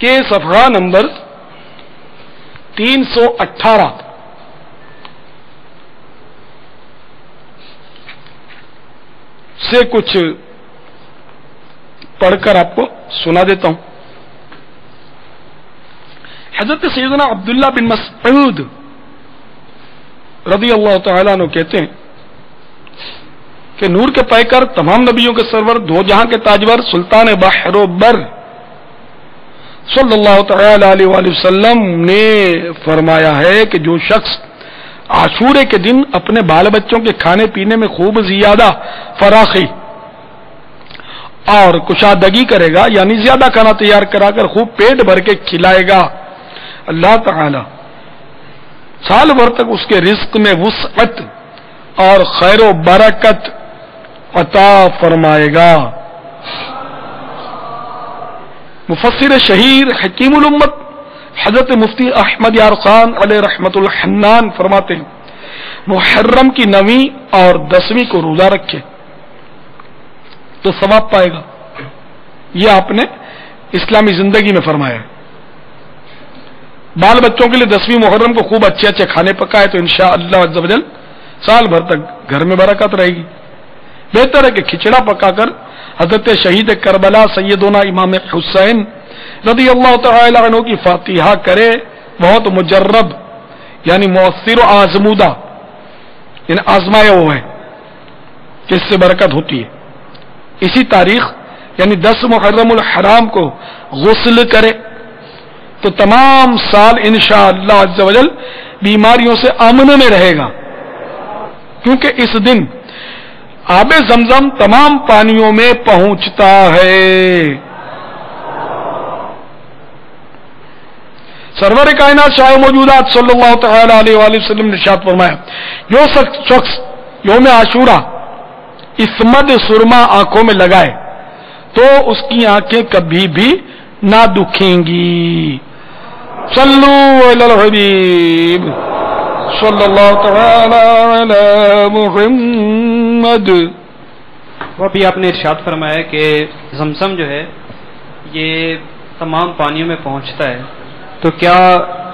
کے صفحہ نمبر 318 سے کچھ پڑھ کر آپ کو سنا دیتا ہوں. حضرت سیدنا عبداللہ بن مسعود رضی اللہ تعالیٰ عنہ کہتے ہیں کہ نور کے پیکر تمام نبیوں کے سرور دو جہاں کے تاجور سلطان بحر و بر صلی اللہ تعالی علیہ وآلہ وسلم نے فرمایا ہے کہ جو شخص عاشورے کے دن اپنے بال بچوں کے کھانے پینے میں خوب زیادہ فراخی اور کشادگی کرے گا یعنی زیادہ کھانا تیار کرا کر خوب پیٹ بھر کے کھلائے گا اللہ تعالی سال بھر تک اس کے رزق میں وسعت اور خیر و برکت عطا فرمائے گا. مفسر شہیر حکیم الامت حضرت مفتی احمد یار خان علیہ رحمت الحنان فرماتے ہیں محرم کی 9ویں اور 10ویں کو روزہ رکھے تو ثواب پائے گا. یہ آپ نے اسلامی زندگی میں فرمایا ہے. بال بچوں کے لیے 10ویں محرم کو خوب اچھے کھانے پکائے تو انشاءاللہ عز و جل سال بھر تک گھر میں برکت رہے گی. بہتر ہے کہ کھچڑا پکا کر حضرت شہید کربلا سیدنا امام حسین رضی اللہ تعالی عنہ کی فاتحہ کرے. بہت مجرب یعنی مؤثر و آزمودہ، یعنی آزمایا ہوا ہے کہ اس سے برکت ہوتی ہے. اسی تاریخ یعنی 10 محرم الحرام کو غسل کرے تو تمام سال انشاءاللہ عز و جل بیماریوں سے امن میں رہے گا، کیونکہ اس دن آب زمزم تمام پانیوں میں پہنچتا ہے. سرور کائنات شاہ موجودات صلی اللہ تعالی علیہ وآلہ وسلم نے ارشاد فرمایا، جو شخص یوم عاشورہ اسمد سرما آنکھوں میں لگائے تو اس کی آنکھیں کبھی بھی نہ دکھیں گی. صلو علی الحبیب صلی اللہ تعالی علی محمد. وہ ابھی آپ نے ارشاد فرمایا کہ زمزم جو ہے یہ تمام پانیوں میں پہنچتا ہے، تو کیا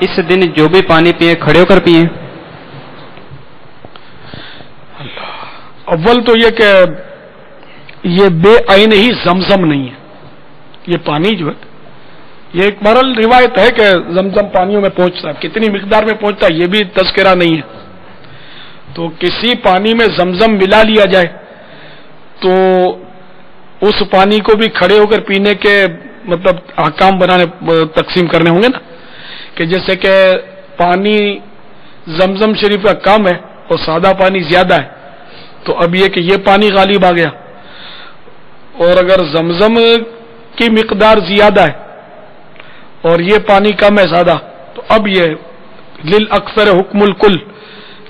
اس دن جو بھی پانی پیئے کھڑے ہو کر پیئیں؟ اول تو یہ کہ یہ بے عین ہی زمزم نہیں ہے. یہ پانی جو ہے یہ ایک مرل روایت ہے کہ زمزم پانیوں میں پہنچتا ہے، کتنی مقدار میں پہنچتا ہے یہ بھی تذکرہ نہیں ہے. تو کسی پانی میں زمزم ملا لیا جائے تو اس پانی کو بھی کھڑے ہو کر پینے کے مطلب احکام بنانے تقسیم کرنے ہوں گے نا، کہ جیسے کہ پانی زمزم شریف کا کم ہے اور سادہ پانی زیادہ ہے، تو اب یہ کہ یہ پانی غالب آ گیا، اور اگر زمزم کی مقدار زیادہ ہے اور یہ پانی کم ہے سادہ، تو اب یہ للاکثر حکم الکل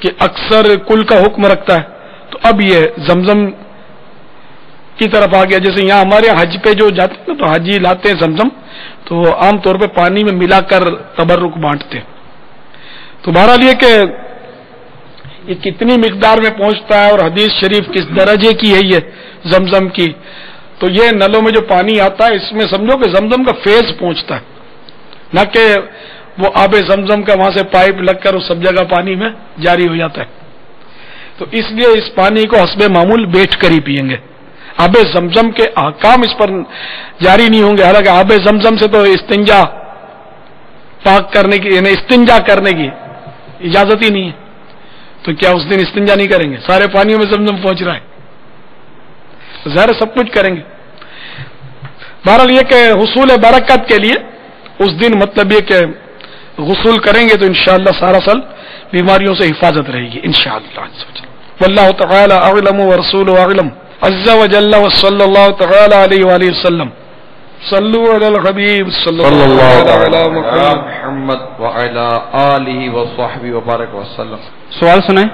کہ اکثر کل کا حکم رکھتا ہے، تو اب یہ زمزم کی طرف آ گیا. جیسے یہاں ہمارے حج پہ جو جاتے ہیں تو حاجی لاتے ہیں زمزم، تو عام طور پہ پانی میں ملا کر تبرک بانٹتے ہیں. تو بہرحال یہ کہ یہ کتنی مقدار میں پہنچتا ہے اور حدیث شریف کس درجے کی ہے یہ زمزم کی، تو یہ نلوں میں جو پانی آتا ہے اس میں سمجھو کہ زمزم کا فیض پہنچتا ہے، نہ کہ وہ آب زمزم کا وہاں سے پائپ لگ کر اس سب جگہ پانی میں جاری ہو جاتا ہے. تو اس لیے اس پانی کو حسب معمول بیٹھ کر ہی پیئیں گے. آب زمزم کے احکام اس پر جاری نہیں ہوں گے. حالانکہ آب زمزم سے تو استنجا پاک کرنے کی یعنی استنجا کرنے کی اجازت ہی نہیں ہے، تو کیا اس دن استنجا نہیں کریں گے؟ سارے پانیوں میں زمزم پہنچ رہا ہے، ظاہر سب کچھ کریں گے. بہرحال یہ کہ حصول برکت کے لیے اس دن مطلب یہ کہ غسل کریں گے تو انشاءاللہ سارا سال بیماریوں سے حفاظت رہے گی انشاءاللہ. واللہ تعالی اعلم ورسولہ اعلم عز وجل وصلی اللہ تعالی علیہ وآلہ وسلم. صلو علی الحبیب صلی اللہ علی محمد وعلی آلہ وصحبہ وبارک وسلم. سوال سنائیں.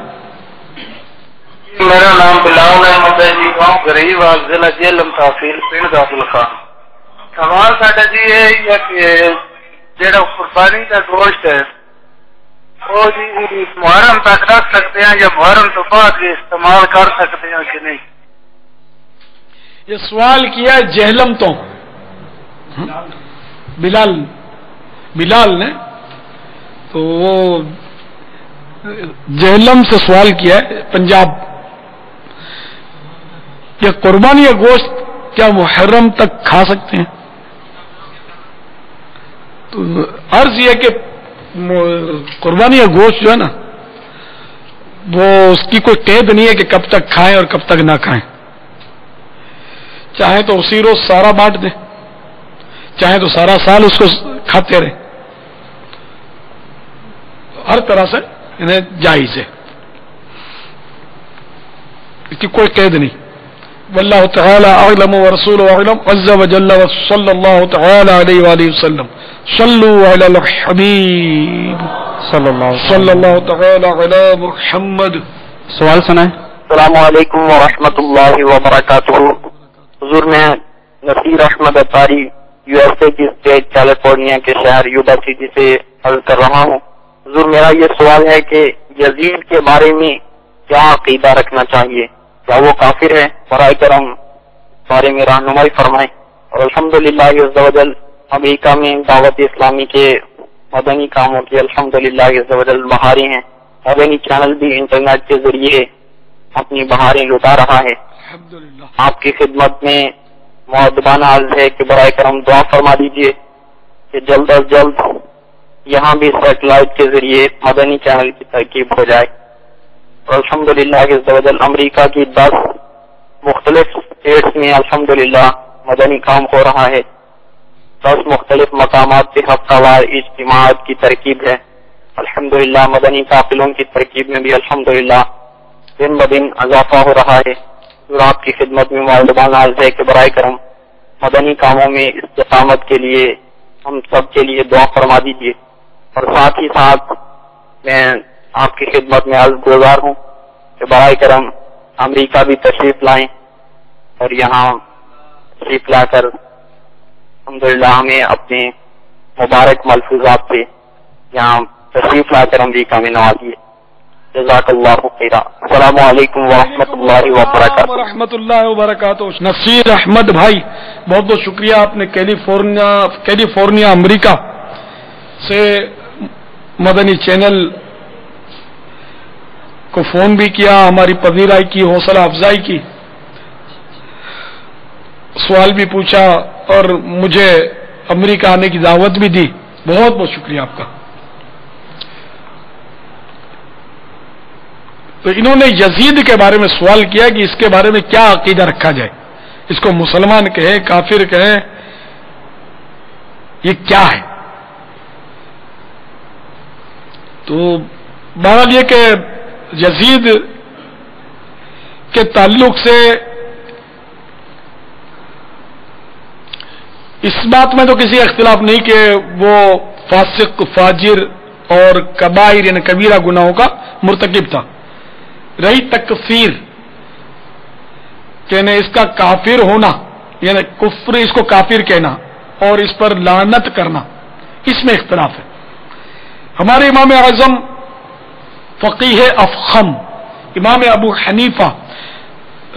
میرا نام بلاول احمد ہے جی، گاؤں غریب ضلع جہلم تحصیل پنڈ داخل خان. سوال ساڈا جی یہ کہ جہاں قربانی کا گوشت ہے وہ جی محرم تک رکھ سکتے ہیں یا محرم تو بعد بھی استعمال کر سکتے ہیں کہ نہیں؟ یہ سوال کیا جہلم تو بلال نے، تو وہ جہلم سے سوال کیا ہے پنجاب. یہ قربانی یا گوشت کیا محرم تک کھا سکتے ہیں؟ تو عرض یہ کہ قربانی یا گوشت جو ہے نا وہ اس کی کوئی قید نہیں ہے کہ کب تک کھائیں اور کب تک نہ کھائیں. چاہے تو اسی روز سارا بانٹ دیں، چاہے تو سارا سال اس کو کھاتے رہیں، ہر طرح سے انہیں جائز ہے، اس کی کوئی قید نہیں. واللہ تعالی اعلم ورسولہ اعلم عز وجل وصلی اللہ تعالی علیہ وآلہ وسلم. صلو علی الحبیب صلی اللہ تعالی علی محمد. سوال سنائیں. السلام علیکم ورحمۃ اللہ وبرکاتہ. حضور میں Naseer Ahmed Attari U S A کی اسٹیٹ کیلیفورنیا کے شہر یوبا سٹی سے عرض کر رہا ہوں. حضور میرا یہ سوال ہے کہ یزید کے بارے میں کیا عقیدہ رکھنا چاہیے؟ کیا وہ کافر ہے؟ برائے کرم بارے میں رہنمائی فرمائیں. اور الحمدللہ عز وجل امریکہ میں دعوت اسلامی کے مدنی کاموں کے الحمدللہ عز وجل مہاری ہیں. مدنی چینل بھی انٹرنیٹ کے ذریعے اپنی بہاریں لٹا رہا ہے. الحمدللہ. آپ کی خدمت میں مؤدبانہ عرض ہے کہ برائے کرم دعا فرما دیجیے کہ جلد از جلد یہاں بھی سیٹلائٹ کے ذریعے مدنی چینل کی ترکیب ہو جائے. اور الحمدللہ امریکہ کی 10 مختلف اسٹیٹس میں الحمدللہ مدنی کام ہو رہا ہے. 10 مختلف مقامات پہ ہفتہ وار اجتماعات کی ترکیب ہے. الحمدللہ مدنی قافلوں کی ترکیب میں بھی الحمدللہ دن بدن اضافہ ہو رہا ہے. اور آپ کی خدمت میں مؤدبانہ عرض ہے کہ برائے کرم مدنی کاموں میں استقامت کے لیے ہم سب کے لیے دعا فرما دیجیے. اور ساتھ ہی ساتھ میں آپ کی خدمت میں عرض گزار ہوں کہ برائے کرم امریکہ بھی تشریف لائیں اور یہاں تشریف لا کر الحمدللہ ہمیں اپنے مبارک ملفوظات سے یہاں تشریف لا کر امریکہ میں نوازیے. جزاک اللہ خیرا. السلام علیکم ورحمۃ اللہ وبرکاتہ. ورحمۃ اللہ وبرکاتہ. نصیر احمد بھائی بہت بہت شکریہ. آپ نے کیلیفورنیا امریکہ سے مدنی چینل کو فون بھی کیا, ہماری پذیرائی کی, حوصلہ افزائی کی, سوال بھی پوچھا اور مجھے امریکہ آنے کی دعوت بھی دی. بہت بہت شکریہ آپ کا. تو انہوں نے یزید کے بارے میں سوال کیا کہ اس کے بارے میں کیا عقیدہ رکھا جائے, اس کو مسلمان کہیں کافر کہیں, یہ کیا ہے؟ تو بہرحال یہ کہ یزید کے تعلق سے اس بات میں تو کسی اختلاف نہیں کہ وہ فاسق, فاجر اور کبائر یعنی کبیرہ گناہوں کا مرتکب تھا. رہی تکفیر کہنے اس کا کافر ہونا یعنی کفر, اس کو کافر کہنا اور اس پر لعنت کرنا, اس میں اختلاف ہے. ہمارے امام اعظم فقیہ افخم امام ابو حنیفہ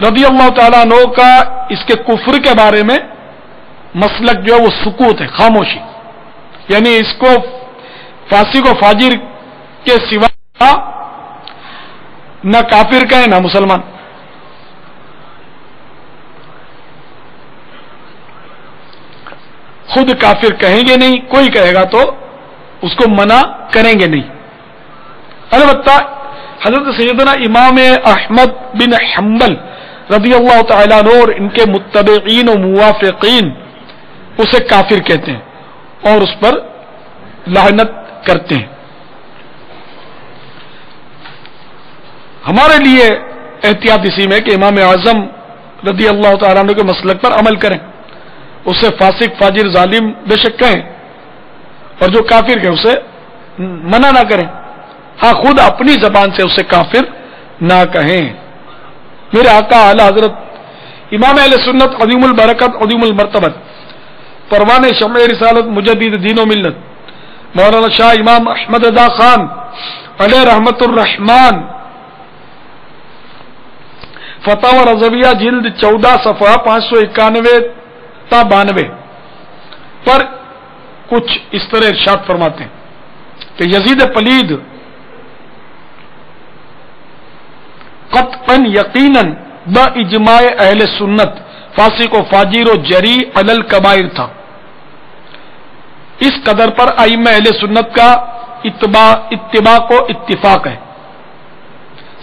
رضی اللہ تعالیٰ عنہ کا اس کے کفر کے بارے میں مسلک جو ہے وہ سکوت ہے, خاموشی. یعنی اس کو فاسق و فاجر کے سوا نہ کافر کہیں نہ مسلمان. خود کافر کہیں گے نہیں, کوئی کہے گا تو اس کو منع کریں گے نہیں. البتہ حضرت سیدنا امام احمد بن حنبل رضی اللہ تعالیٰ عنہ اور ان کے متبعین و موافقین اسے کافر کہتے ہیں اور اس پر لعنت کرتے ہیں. ہمارے لیے احتیاط اسی میں کہ امام اعظم رضی اللہ تعالیٰ عنہ کے مسلک پر عمل کریں, اسے فاسق فاجر ظالم بے شک کہیں اور جو کافر کہیں اسے منع نہ کریں. ہاں خود اپنی زبان سے اسے کافر نہ کہیں. میرے آقا اعلی حضرت امام اہل سنت عظیم البرکت عظیم المرتبت پروان شمع رسالت مجدد دین و ملت مولانا شاہ امام احمد رضا خان علیہ رحمت الرحمان فتح و رضویہ جلد 14 صفحہ 591 تا 92 پر کچھ اس طرح ارشاد فرماتے ہیں کہ یزید پلید قطعا یقیناً با اجماع اہل سنت فاسق و فاجر و جری علی الکبائر تھا. اس قدر پر ائمہ اہل سنت کا اتباع کو اتفاق ہے,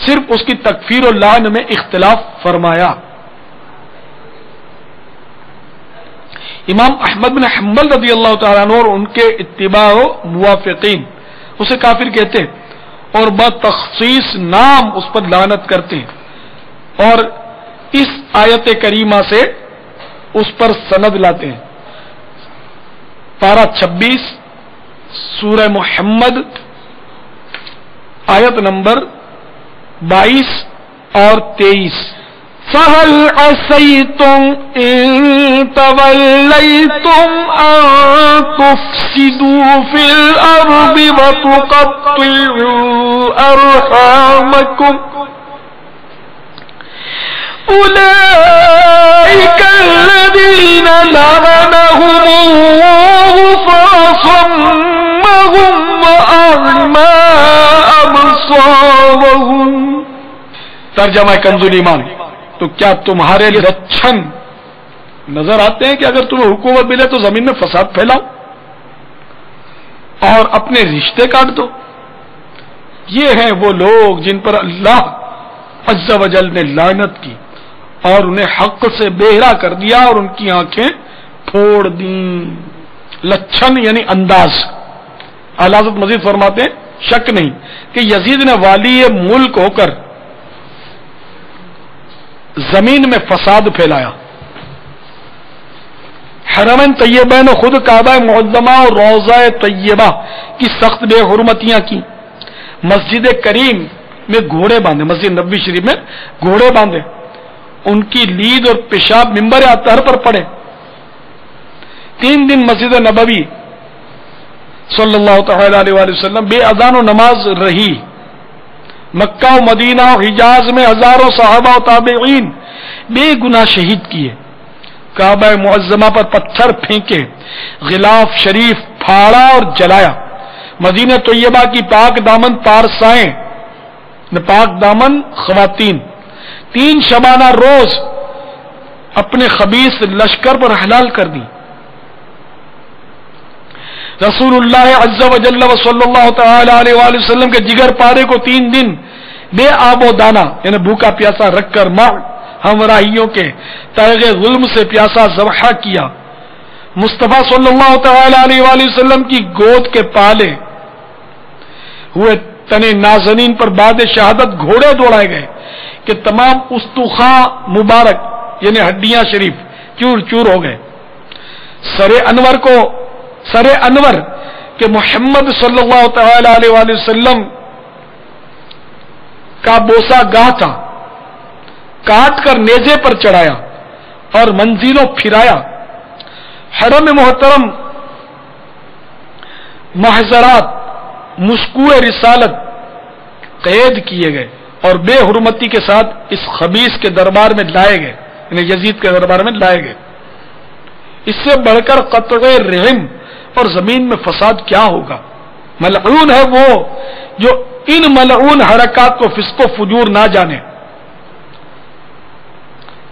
صرف اس کی تکفیر و لعن میں اختلاف فرمایا. امام احمد بن حنبل رضی اللہ تعالیٰ عنہ اور ان کے اتباع و موافقین اسے کافر کہتے ہیں اور بتخصیص نام اس پر لعنت کرتے ہیں اور اس آیت کریمہ سے اس پر سند لاتے ہیں. پارہ 26 سورہ محمد آیت نمبر 22 اور 23. فَهَلْ عَسَيْتُمْ إِن تَوَلَّيْتُمْ أَن تُفْسِدُوا فِي الْأَرْضِ وَتُقَطِّعُوا أَرْحَامَكُمْ أُولَئِكَ الَّذِينَ لَعَنَهُمُ اللَّهُ فَأَصَمَّهُمْ وَأَعْمَى أَبْصَارَهُمْ. ترجمہ کنز ایمان. تو کیا تمہارے لچھن نظر آتے ہیں کہ اگر تمہیں حکومت ملے تو زمین میں فساد پھیلاؤ اور اپنے رشتے کاٹ دو؟ یہ ہیں وہ لوگ جن پر اللہ عز و جل نے لعنت کی اور انہیں حق سے بہرا کر دیا اور ان کی آنکھیں پھوڑ دیں. لچھن یعنی انداز. اعلی حضرت مزید فرماتے ہیں شک نہیں کہ یزید نے والی ملک ہو کر زمین میں فساد پھیلایا. حرمین طیبین نے خود کعبہ معظمہ اور روضہ طیبہ کی سخت بے حرمتیاں کی. مسجد کریم میں گھوڑے باندھے, مسجد نبوی شریف میں گھوڑے باندھے, ان کی لید اور پیشاب ممبر اطہر پر پڑے. 3 دن مسجد نبوی صلی اللہ تعالی علیہ وآلہ وسلم بے اذان و نماز رہی. مکہ و مدینہ و حجاز میں ہزاروں صحابہ و تابعین بے گناہ شہید کیے. کعبہ معظمہ پر پتھر پھینکے, غلاف شریف پھاڑا اور جلایا. مدینہ طیبہ کی پاک دامن پارسائیں, پاک دامن خواتین 3 شبانہ روز اپنے خبیث لشکر پر حلال کر دی. رسول اللہ عز و جل و صلی اللہ تعالی علیہ وآلہ وسلم کے جگر پارے کو 3 دن بے آب و دانہ یعنی بھوکا پیاسا رکھ کر ہمراہیوں کے تیغ ظلم سے پیاسا ذبح کیا. مصطفیٰ صلی اللہ تعالی علیہ وآلہ وسلم کی گود کے پالے ہوئے تنے نازنین پر بعد شہادت گھوڑے دوڑائے گئے کہ تمام استخاں مبارک یعنی ہڈیاں شریف چور چور ہو گئے. سر انور کہ محمد صلی اللہ تعالی علیہ وآلہ وسلم کا بوسا گاہ تھا, کاٹ کر نیزے پر چڑھایا اور منزلوں پھرایا. حرم محترم محضرات مشکوع رسالت قید کیے گئے اور بے حرمتی کے ساتھ اس خبیث کے دربار میں لائے گئے, یعنی یزید کے دربار میں لائے گئے. اس سے بڑھ کر قطع رحم اور زمین میں فساد کیا ہوگا؟ ملعون ہے وہ جو ان ملعون حرکات کو فسق و فجور نہ جانے.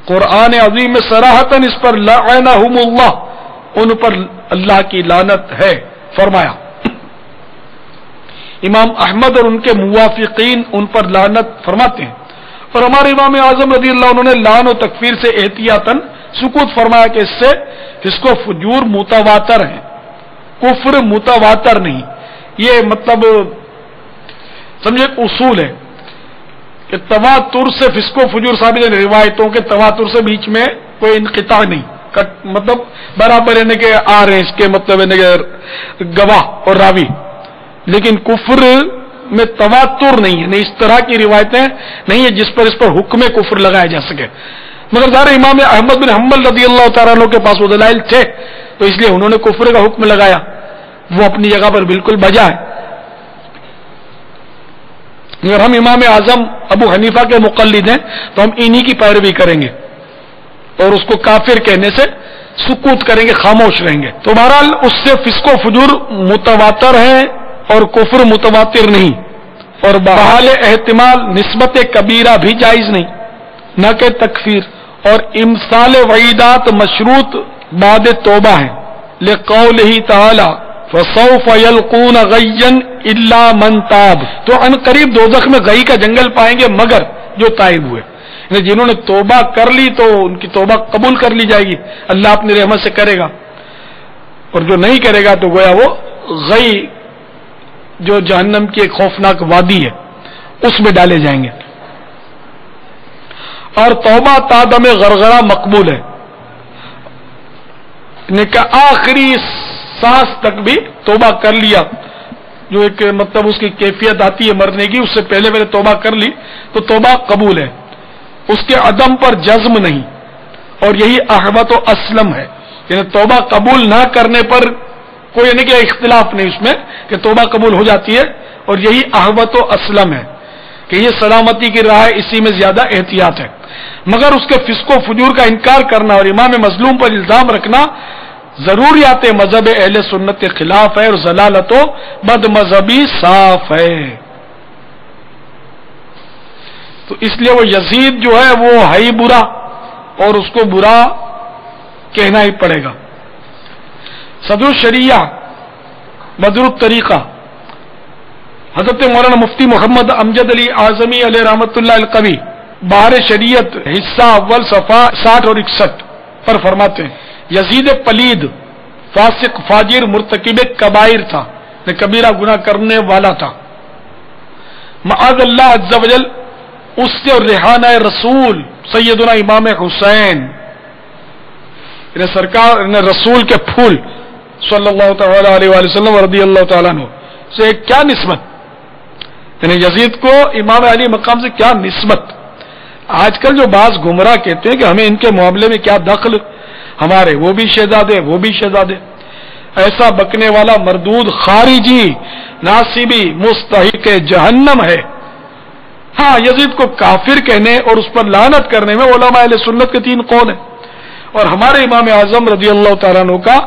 قرآن عظیم میں صراحتاً اس پر لعنہم اللہ, ان پر اللہ کی لعنت ہے فرمایا. امام احمد اور ان کے موافقین ان پر لعنت فرماتے ہیں. اور ہمارے امام اعظم رضی اللہ عنہ نے لعن و تکفیر سے احتیاطاً سکوت فرمایا کہ اس سے فسق و فجور متواتر ہیں, کفر متواتر نہیں. یہ مطلب سمجھے ایک اصول ہے کہ تواتر سے فسق و فجور ثابت ہے, روایتوں کے تواتر سے بیچ میں کوئی انقطاع نہیں, مطلب برابر ہے کہ آ رہے ہیں اس کے مطلب ہے کہ گواہ اور راوی. لیکن کفر میں تواتر نہیں ہے, نہیں اس طرح کی روایتیں نہیں ہے جس پر حکم کفر لگایا جا سکے. مگر ظاہر امام احمد بن حنبل رضی اللہ تعالیٰ عنہ کے پاس وہ دلائل تھے تو اس لیے انہوں نے کفر کا حکم لگایا, وہ اپنی جگہ پر بالکل بجا ہے. اگر ہم امام اعظم ابو حنیفہ کے مقلد ہیں تو ہم انہی کی پیروی کریں گے اور اس کو کافر کہنے سے سکوت کریں گے, خاموش رہیں گے. تو بہرحال اس سے فسق و فجور متواتر ہے اور کفر متواتر نہیں, اور بحال احتمال نسبت کبیرہ بھی جائز نہیں, نہ کہ تکفیر. اور امثال وعیدات مشروط بعد توبہ ہیں, لقولہ تعالی فسوف یلقون غیا الا من تاب. تو ان قریب دوزخ میں غی کا جنگل پائیں گے مگر جو تائب ہوئے, یعنی جنہوں نے توبہ کر لی تو ان کی توبہ قبول کر لی جائے گی, اللہ اپنی رحمت سے کرے گا. اور جو نہیں کرے گا تو گویا وہ غی جو جہنم کی ایک خوفناک وادی ہے اس میں ڈالے جائیں گے. اور توبہ تا دم غرغرہ مقبول ہے, آخری سانس تک بھی توبہ کر لیا, جو ایک مطلب اس کی کیفیت آتی ہے مرنے کی, اس سے پہلے توبہ کر لی تو توبہ قبول ہے, اس کے عدم پر جزم نہیں. اور یہی احوط و اسلم ہے, یعنی توبہ قبول نہ کرنے پر کوئی یعنی کہ اختلاف نہیں اس میں کہ توبہ قبول ہو جاتی ہے, اور یہی احوط و اسلم ہے کہ یہ سلامتی کی راہ ہے, اسی میں زیادہ احتیاط ہے. مگر اس کے فسق و فجور کا انکار کرنا اور امام مظلوم پر الزام رکھنا ضروریات مذہب اہل سنت کے خلاف ہے اور ضلالت و بد مذہبی صاف ہے. تو اس لیے وہ یزید جو ہے وہ ہے ہی برا اور اس کو برا کہنا ہی پڑے گا. صدر الشریعہ بدر الطریقہ حضرت مولانا مفتی محمد امجد علی اعظمی علیہ رحمۃ اللہ القوی بہار شریعت حصہ اول صفحہ 60 اور 61 پر فرماتے ہیں یزید پلید فاسق فاجر مرتکب کبائر تھا، کبیرہ گناہ کرنے والا تھا. معاذ اللہ عز و جل اس سے اور ریحانہ رسول سیدنا امام حسین سرکار رسول کے پھول صلی اللہ تعالی علیہ وآلہ وسلم رضی اللہ تعالیٰ عنہ سے کیا نسبت، یعنی یزید کو امام علی مقام سے کیا نسبت. آج کل جو بعض گمراہ کہتے ہیں کہ ہمیں ان کے معاملے میں کیا دخل، ہمارے وہ بھی شہزادے وہ بھی شہزادے. ایسا بکنے والا مردود خارجی ناصبی مستحق جہنم ہے. ہاں یزید کو کافر کہنے اور اس پر لعنت کرنے میں علماء اہل سنت کے 3 قول ہیں، اور ہمارے امام اعظم رضی اللہ تعالیٰ عنہ کا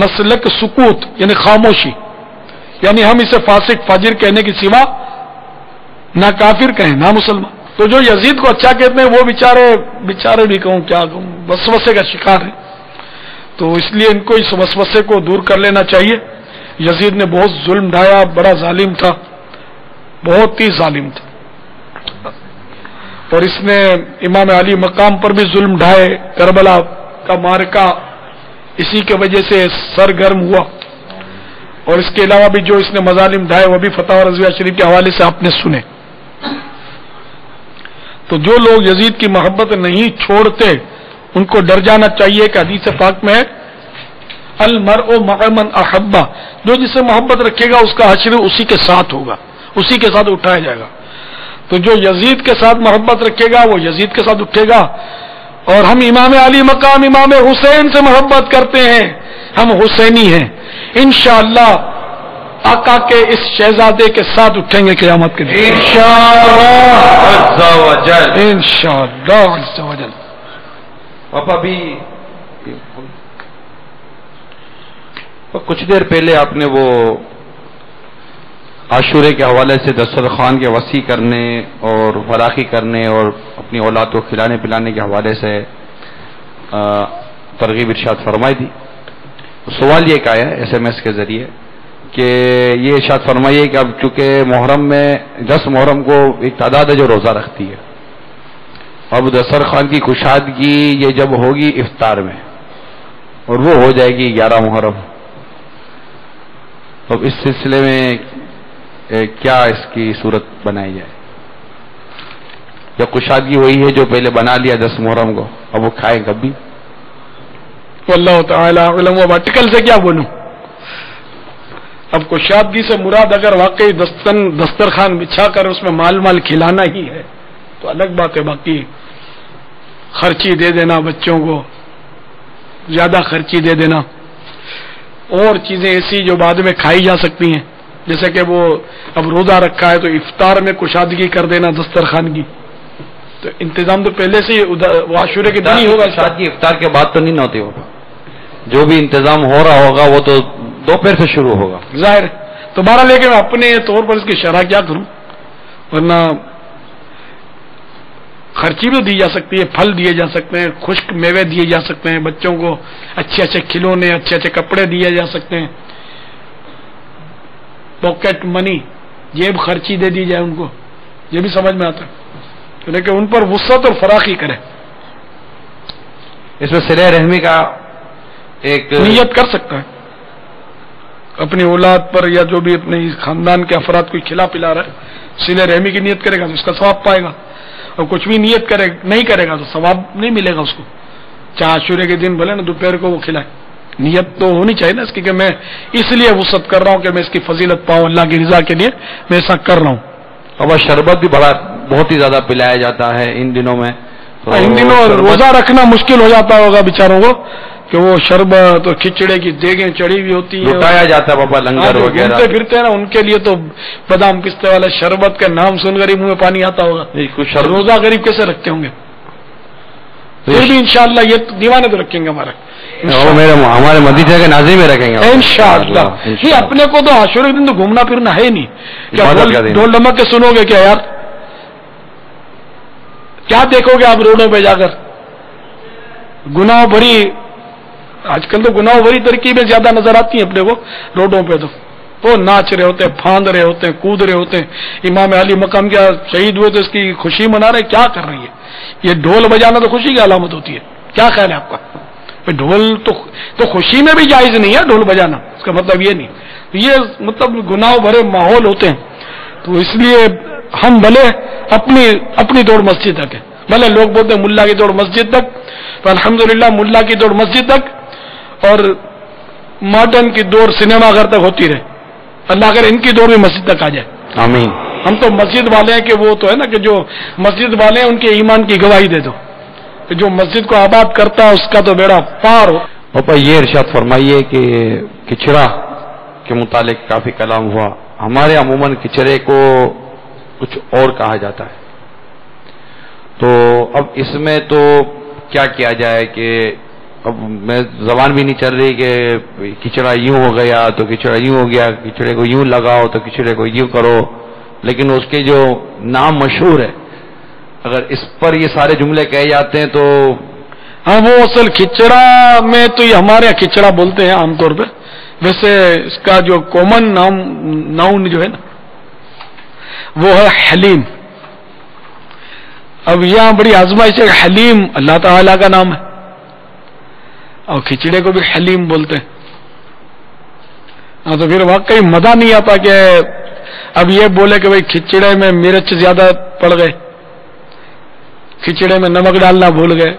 مسلک سکوت یعنی خاموشی، یعنی ہم اسے فاسق فاجر کہنے کی سوا نہ کافر کہیں نہ مسلمان. تو جو یزید کو اچھا کہتے ہیں وہ بیچارے بھی کہوں کیا کہوں وسوسے کا شکار ہے. تو اس لیے ان کو اس وسوسے کو دور کر لینا چاہیے. یزید نے بہت ظلم ڈھایا، بڑا ظالم تھا، بہت ہی ظالم تھا، اور اس نے امام علی مقام پر بھی ظلم ڈھائے. کربلا کا مارکا اسی کی وجہ سے سرگرم ہوا، اور اس کے علاوہ بھی جو اس نے مظالم ڈھائے وہ بھی فتح رضویہ شریف کے حوالے سے آپ نے سنے. تو جو لوگ یزید کی محبت نہیں چھوڑتے ان کو ڈر جانا چاہیے کہ حدیث پاک میں المرء مع من احبہ، جو جسے محبت رکھے گا اس کا حشر اسی کے ساتھ ہوگا، اسی کے ساتھ اٹھایا جائے گا. تو جو یزید کے ساتھ محبت رکھے گا وہ یزید کے ساتھ اٹھے گا. اور ہم امام علی مقام امام حسین سے محبت کرتے ہیں، ہم حسینی ہیں. انشاءاللہ آقا کے اس شہزادے کے ساتھ اٹھیں گے قیامت کے دن انشاءاللہ عز و جل. انشاءاللہ عز و جل. پاپا بھی کچھ دیر پہلے آپ نے وہ عاشورے کے حوالے سے دسترخوان کے وسیع کرنے اور فراخی کرنے اور اپنی اولاد کو کھلانے پلانے کے حوالے سے ترغیب ارشاد فرمائی تھی. سوال یہ آیا ہے SMS کے ذریعے کہ یہ ارشاد فرمائیے کہ اب چونکہ محرم میں 10 محرم کو ایک تعداد ہے جو روزہ رکھتی ہے، اب دسترخوان کی کشادگی یہ جب ہوگی افطار میں اور وہ ہو جائے گی 11 محرم، تو اس سلسلے میں کیا اس کی صورت بنائی جائے؟ جب کشادگی ہوئی ہے جو پہلے بنا لیا 10 محرم کو، اب وہ کھائیں کبھی؟ واللہ تعالی علم. و آرٹیکل سے کیا بولوں؟ اب کشادگی سے مراد اگر واقعی دسترخوان بچھا کر اس میں مال کھلانا ہی ہے تو الگ بات ہے. باقی خرچی دے دینا بچوں کو، زیادہ خرچی دے دینا، اور چیزیں ایسی جو بعد میں کھائی جا سکتی ہیں، جیسے کہ وہ اب روزہ رکھا ہے تو افطار میں کشادگی کر دینا دسترخوان کی، تو انتظام تو پہلے سے عاشورے کے دن ہی ہوگا. شادی افطار کے بعد تو نہیں ہوتی ہوگا، جو بھی انتظام ہو رہا ہوگا وہ تو دوپہر سے شروع ہوگا ظاہر. تو بہرحال لے کے میں اپنے طور پر اس کی شرح کیا کروں، ورنہ خرچی بھی دی جا سکتی ہے، پھل دیے جا سکتے ہیں، خشک میوے دیے جا سکتے ہیں، بچوں کو اچھے اچھے کھلونے اچھے اچھے کپڑے دیے جا سکتے ہیں، پاکٹ منی جیب خرچی دے دی جائے ان کو، یہ بھی سمجھ میں آتا ہے، لیکن ان پر وسعت اور فراخی کرے. اس میں صلہ رحمی کا ایک نیت کر سکتا ہے اپنی اولاد پر یا جو بھی اپنے خاندان کے افراد کو کھلا پلا رہا ہے، صلہ رحمی کی نیت کرے گا تو اس کا ثواب پائے گا، اور کچھ بھی نیت نہیں کرے گا تو ثواب نہیں ملے گا اس کو. چاہے عاشورے کے دن بھلے نا دوپہر کو وہ کھلائے، نیت تو ہونی چاہیے نا اس کی کہ میں اس لیے وسعت کر رہا ہوں کہ میں اس کی فضیلت پاؤں، اللہ کی رضا کے لیے میں ایسا کر رہا ہوں. اب شربت بھی بہت ہی زیادہ پلایا جاتا ہے ان دنوں میں، ان دنوں روزہ رکھنا مشکل ہو جاتا ہوگا بیچاروں کو کہ وہ شربت اور کھچڑے کی دیگیں چڑھی ہوئی ہوتی ہے، لٹایا جاتا ہے بابا لنگر وغیرہ، گھومتے پھرتے ہیں نا، ان کے لیے تو بادام پستے والا شربت کا نام سن کر ہی منہ میں پانی آتا ہوگا. روزہ غریب کیسے رکھتے ہوں گے؟ پھر بھی انشاءاللہ یہ دیوانے تو رکھیں گے ہمارے مدینے کے ناظرین میں رکھیں گے انشاءاللہ. یہ اپنے کو تو عاشورے کے دن تو گھومنا پھرنا ہے نہیں، کیا ڈھول ڈمک کے سنو گے کیا یار؟ کیا دیکھو گے آپ روڈوں پہ جا کر؟ گناہ بھری، آج کل تو گناہ بھری ترکیبیں زیادہ نظر آتی ہیں اپنے کو روڈوں پہ، تو وہ ناچ رہے ہوتے ہیں، پھاند رہے ہوتے ہیں، کود رہے ہوتے ہیں. امام علی مقام کیا شہید ہوئے تو اس کی خوشی منا رہے، کیا کر رہی ہے؟ یہ ڈھول بجانا تو خوشی کی علامت ہوتی ہے. کیا خیال ہے آپ کا؟ ڈھول تو خوشی میں بھی جائز نہیں ہے ڈھول بجانا، اس کا مطلب یہ نہیں. یہ مطلب گناہ بھرے ماحول ہوتے ہیں. تو اس لیے ہم بھلے اپنی دوڑ مسجد تک ہے، بھلے لوگ بولتے ہیں ملا کی دوڑ مسجد تک، تو الحمدللہ ملا کی دوڑ مسجد تک اور ماڈرن کی دوڑ سنیما گھر تک ہوتی رہے. اللہ اگر ان کی دوڑ بھی مسجد تک آ جائے. آمین. ہم تو مسجد والے ہیں کہ وہ تو ہے نا کہ جو مسجد والے ہیں ان کے ایمان کی گواہی دے دو کہ جو مسجد کو آباد کرتا ہے اس کا تو بیڑا پار ہو. پاپا یہ ارشاد فرمائیے کہ کچرا کے متعلق کافی کلام ہوا. ہمارے عموماً کچرے کو کچھ اور کہا جاتا ہے، تو اب اس میں تو کیا کیا جائے کہ اب میں زبان بھی نہیں چل رہی کہ کچڑا یوں ہو گیا تو کچڑا یوں ہو گیا، کچڑے کو یوں لگاؤ تو کچڑے کو یوں کرو، لیکن اس کے جو نام مشہور ہے اگر اس پر یہ سارے جملے کہے جاتے ہیں تو ہاں وہ اصل کھچڑا میں تو یہ ہمارے یہاں کھچڑا بولتے ہیں عام طور پہ. ویسے اس کا جو کامن ناؤن جو ہے نا وہ ہے حلیم. اب یہاں بڑی آزمائش ہے. حلیم اللہ تعالی کا نام ہے اور کھچڑے کو بھی حلیم بولتے ہیں. ہاں تو پھر واقعی مزہ نہیں آتا کہ اب یہ بولے کہ بھائی کھچڑے میں مرچ زیادہ پڑ گئے، کھچڑے میں نمک ڈالنا بھول گئے.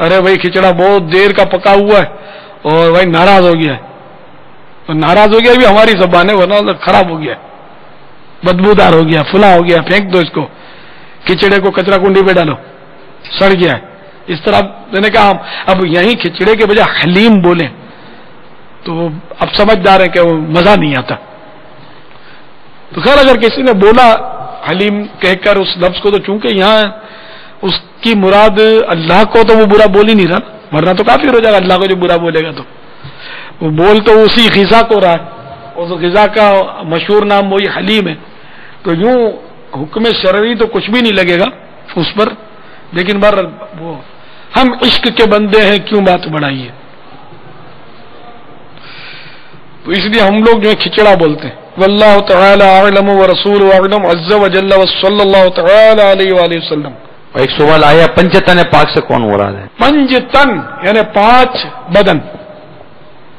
ارے بھائی کھچڑا بہت دیر کا پکا ہوا ہے اور بھائی ناراض ہو گیا ہے. تو ناراض ہو گیا بھی ہماری زبان ہے، ورنہ خراب ہو گیا، بدبودار ہو گیا، فلا ہو گیا، پھینک دو اس کو. کھچڑے کو کچرا کنڈی پہ ڈالو، سڑ گیا ہے. اس طرح میں نے کہا اب یہیں کھچڑے کے بجائے حلیم بولیں تو اب سمجھدار ہے کہ وہ مزہ نہیں آتا. تو خیر اگر کسی نے بولا حلیم کہہ کر اس لفظ کو، تو چونکہ یہاں اس کی مراد اللہ کو تو وہ برا بول ہی نہیں رہا، ورنہ تو کافر ہو جائے گا. اللہ کو جو برا بولے گا تو وہ بول تو اسی غذا کو رہا ہے، اس غذا کا مشہور نام وہی حلیم ہے. تو یوں حکم شرعی تو کچھ بھی نہیں لگے گا اس پر، لیکن بر وہ ہم عشق کے بندے ہیں کیوں بات بڑھائی ہے. تو اس لیے ہم لوگ جو ہے کھچڑا بولتے ہیں. واللہ تعالی اعلم ورسول اعلم عز وجل وصلی اللہ تعالی علیہ وآلہ وسلم. ایک سوال آیا، پنچتن پاک سے کون مراد ہے؟ پنج تن یعنی 5 بدن،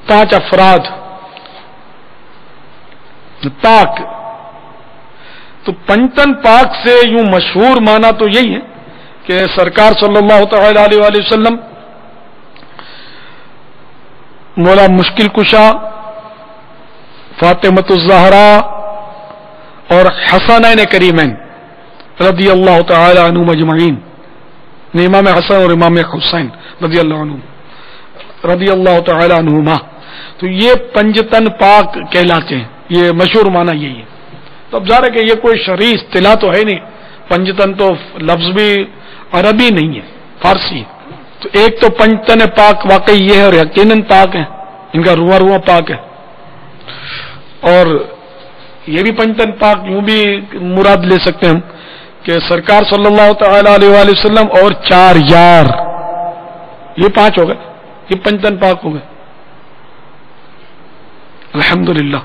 5 افراد پاک. تو پنجتن پاک سے یوں مشہور معنی تو یہی ہے کہ سرکار صلی اللہ تعالی علیہ وآلہ وسلم، مولا مشکل کشا، فاطمۃ الزہرا اور حسنین کریمین رضی اللہ تعالی عنہم اجمعین، امام حسن اور امام حسین رضی اللہ تعالی عنہما. تو یہ پنجتن پاک کہلاتے ہیں، یہ مشہور معنی یہی ہے. تو اب ظاہر ہے کہ یہ کوئی شرعی اصطلاح تو ہے نہیں، پنجتن تو لفظ بھی عربی نہیں ہے، فارسی ہے. تو ایک تو پنجتن پاک واقعی یہ ہے اور یقیناً پاک ہے، ان کا رواں رواں پاک ہے. اور یہ بھی پنجتن پاک یوں بھی مراد لے سکتے ہیں ہم کہ سرکار صلی اللہ تعالی علیہ وآلہ وسلم اور 4 یار، یہ 5 ہو گئے، یہ پنجتن پاک ہو گئے الحمدللہ.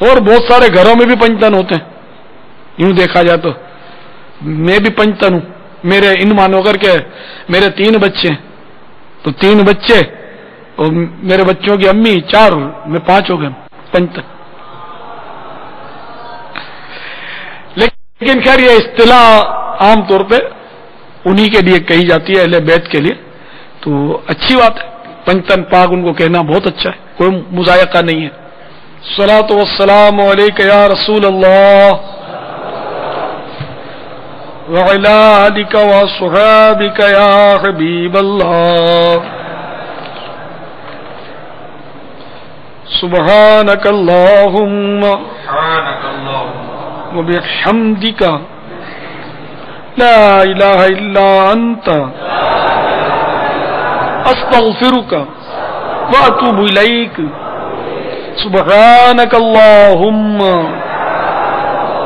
اور بہت سارے گھروں میں بھی پنجتن ہوتے ہیں. یوں دیکھا جائے تو میں بھی پنجتن ہوں. میرے ان مانو کر کے میرے 3 بچے ہیں، تو 3 بچے اور میرے بچوں کی امی 4، میں 5 ہو گئے پنجتن. لیکن خیر یہ اصطلاح عام طور پہ انہی کے لیے کہی جاتی ہے، اہل بیت کے لیے. تو اچھی بات ہے، پنجتن پاک ان کو کہنا بہت اچھا ہے، کوئی مذائقہ نہیں ہے. الصلاۃ والسلام علیک یا رسول اللہ وعلی آلک وصحابک یا حبیب اللہ. سبحانک اللہم وبحمدک لا الہ الا انت استغفرک واتوب الیک. سبحانک اللہم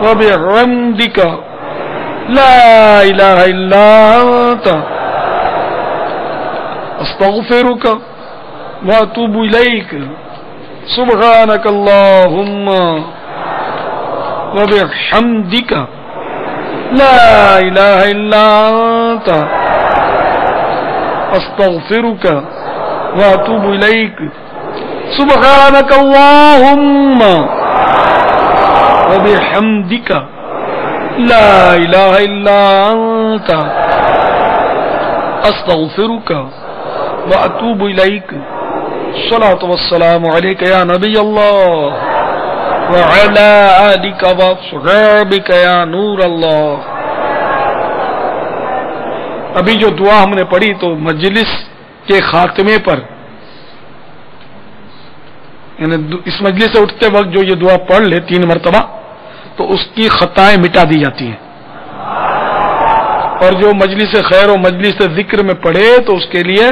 وبحمدك لا إله إلا أنت أستغفرك وأتوب إليك سبحانك اللهم وبحمدك لا إله إلا أنت أستغفرك وأتوب إليك سبحانك اللهم وبحمدك لا إله إلا أنت أستغفرك وأتوب إليك الصلاة والسلام عليك يا نبي الله وعلى آلك وصحابك يا نور الله. ابھی جو دعا ہم نے پڑھی تو مجلس کے خاتمے پر یعنی اس مجلس سے اٹھتے وقت جو یہ دعا پڑھ لے 3 مرتبہ تو اس کی خطائیں مٹا دی جاتی ہیں، اور جو مجلس خیر و مجلس ذکر میں پڑھے تو اس کے لیے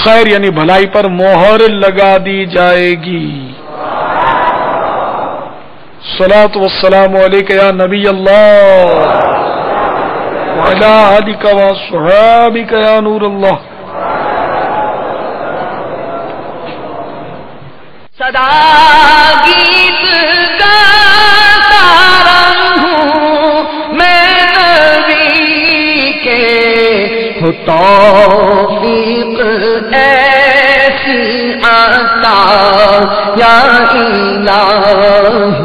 خیر یعنی بھلائی پر مہر لگا دی جائے گی. صلاۃ والسلام علیک یا نبی اللہ وعلی آلک وصحابک یا نور اللہ. صدا گیت گاتا رہوں میں نبی کے ہو توفیق ایسی عطا یا الہی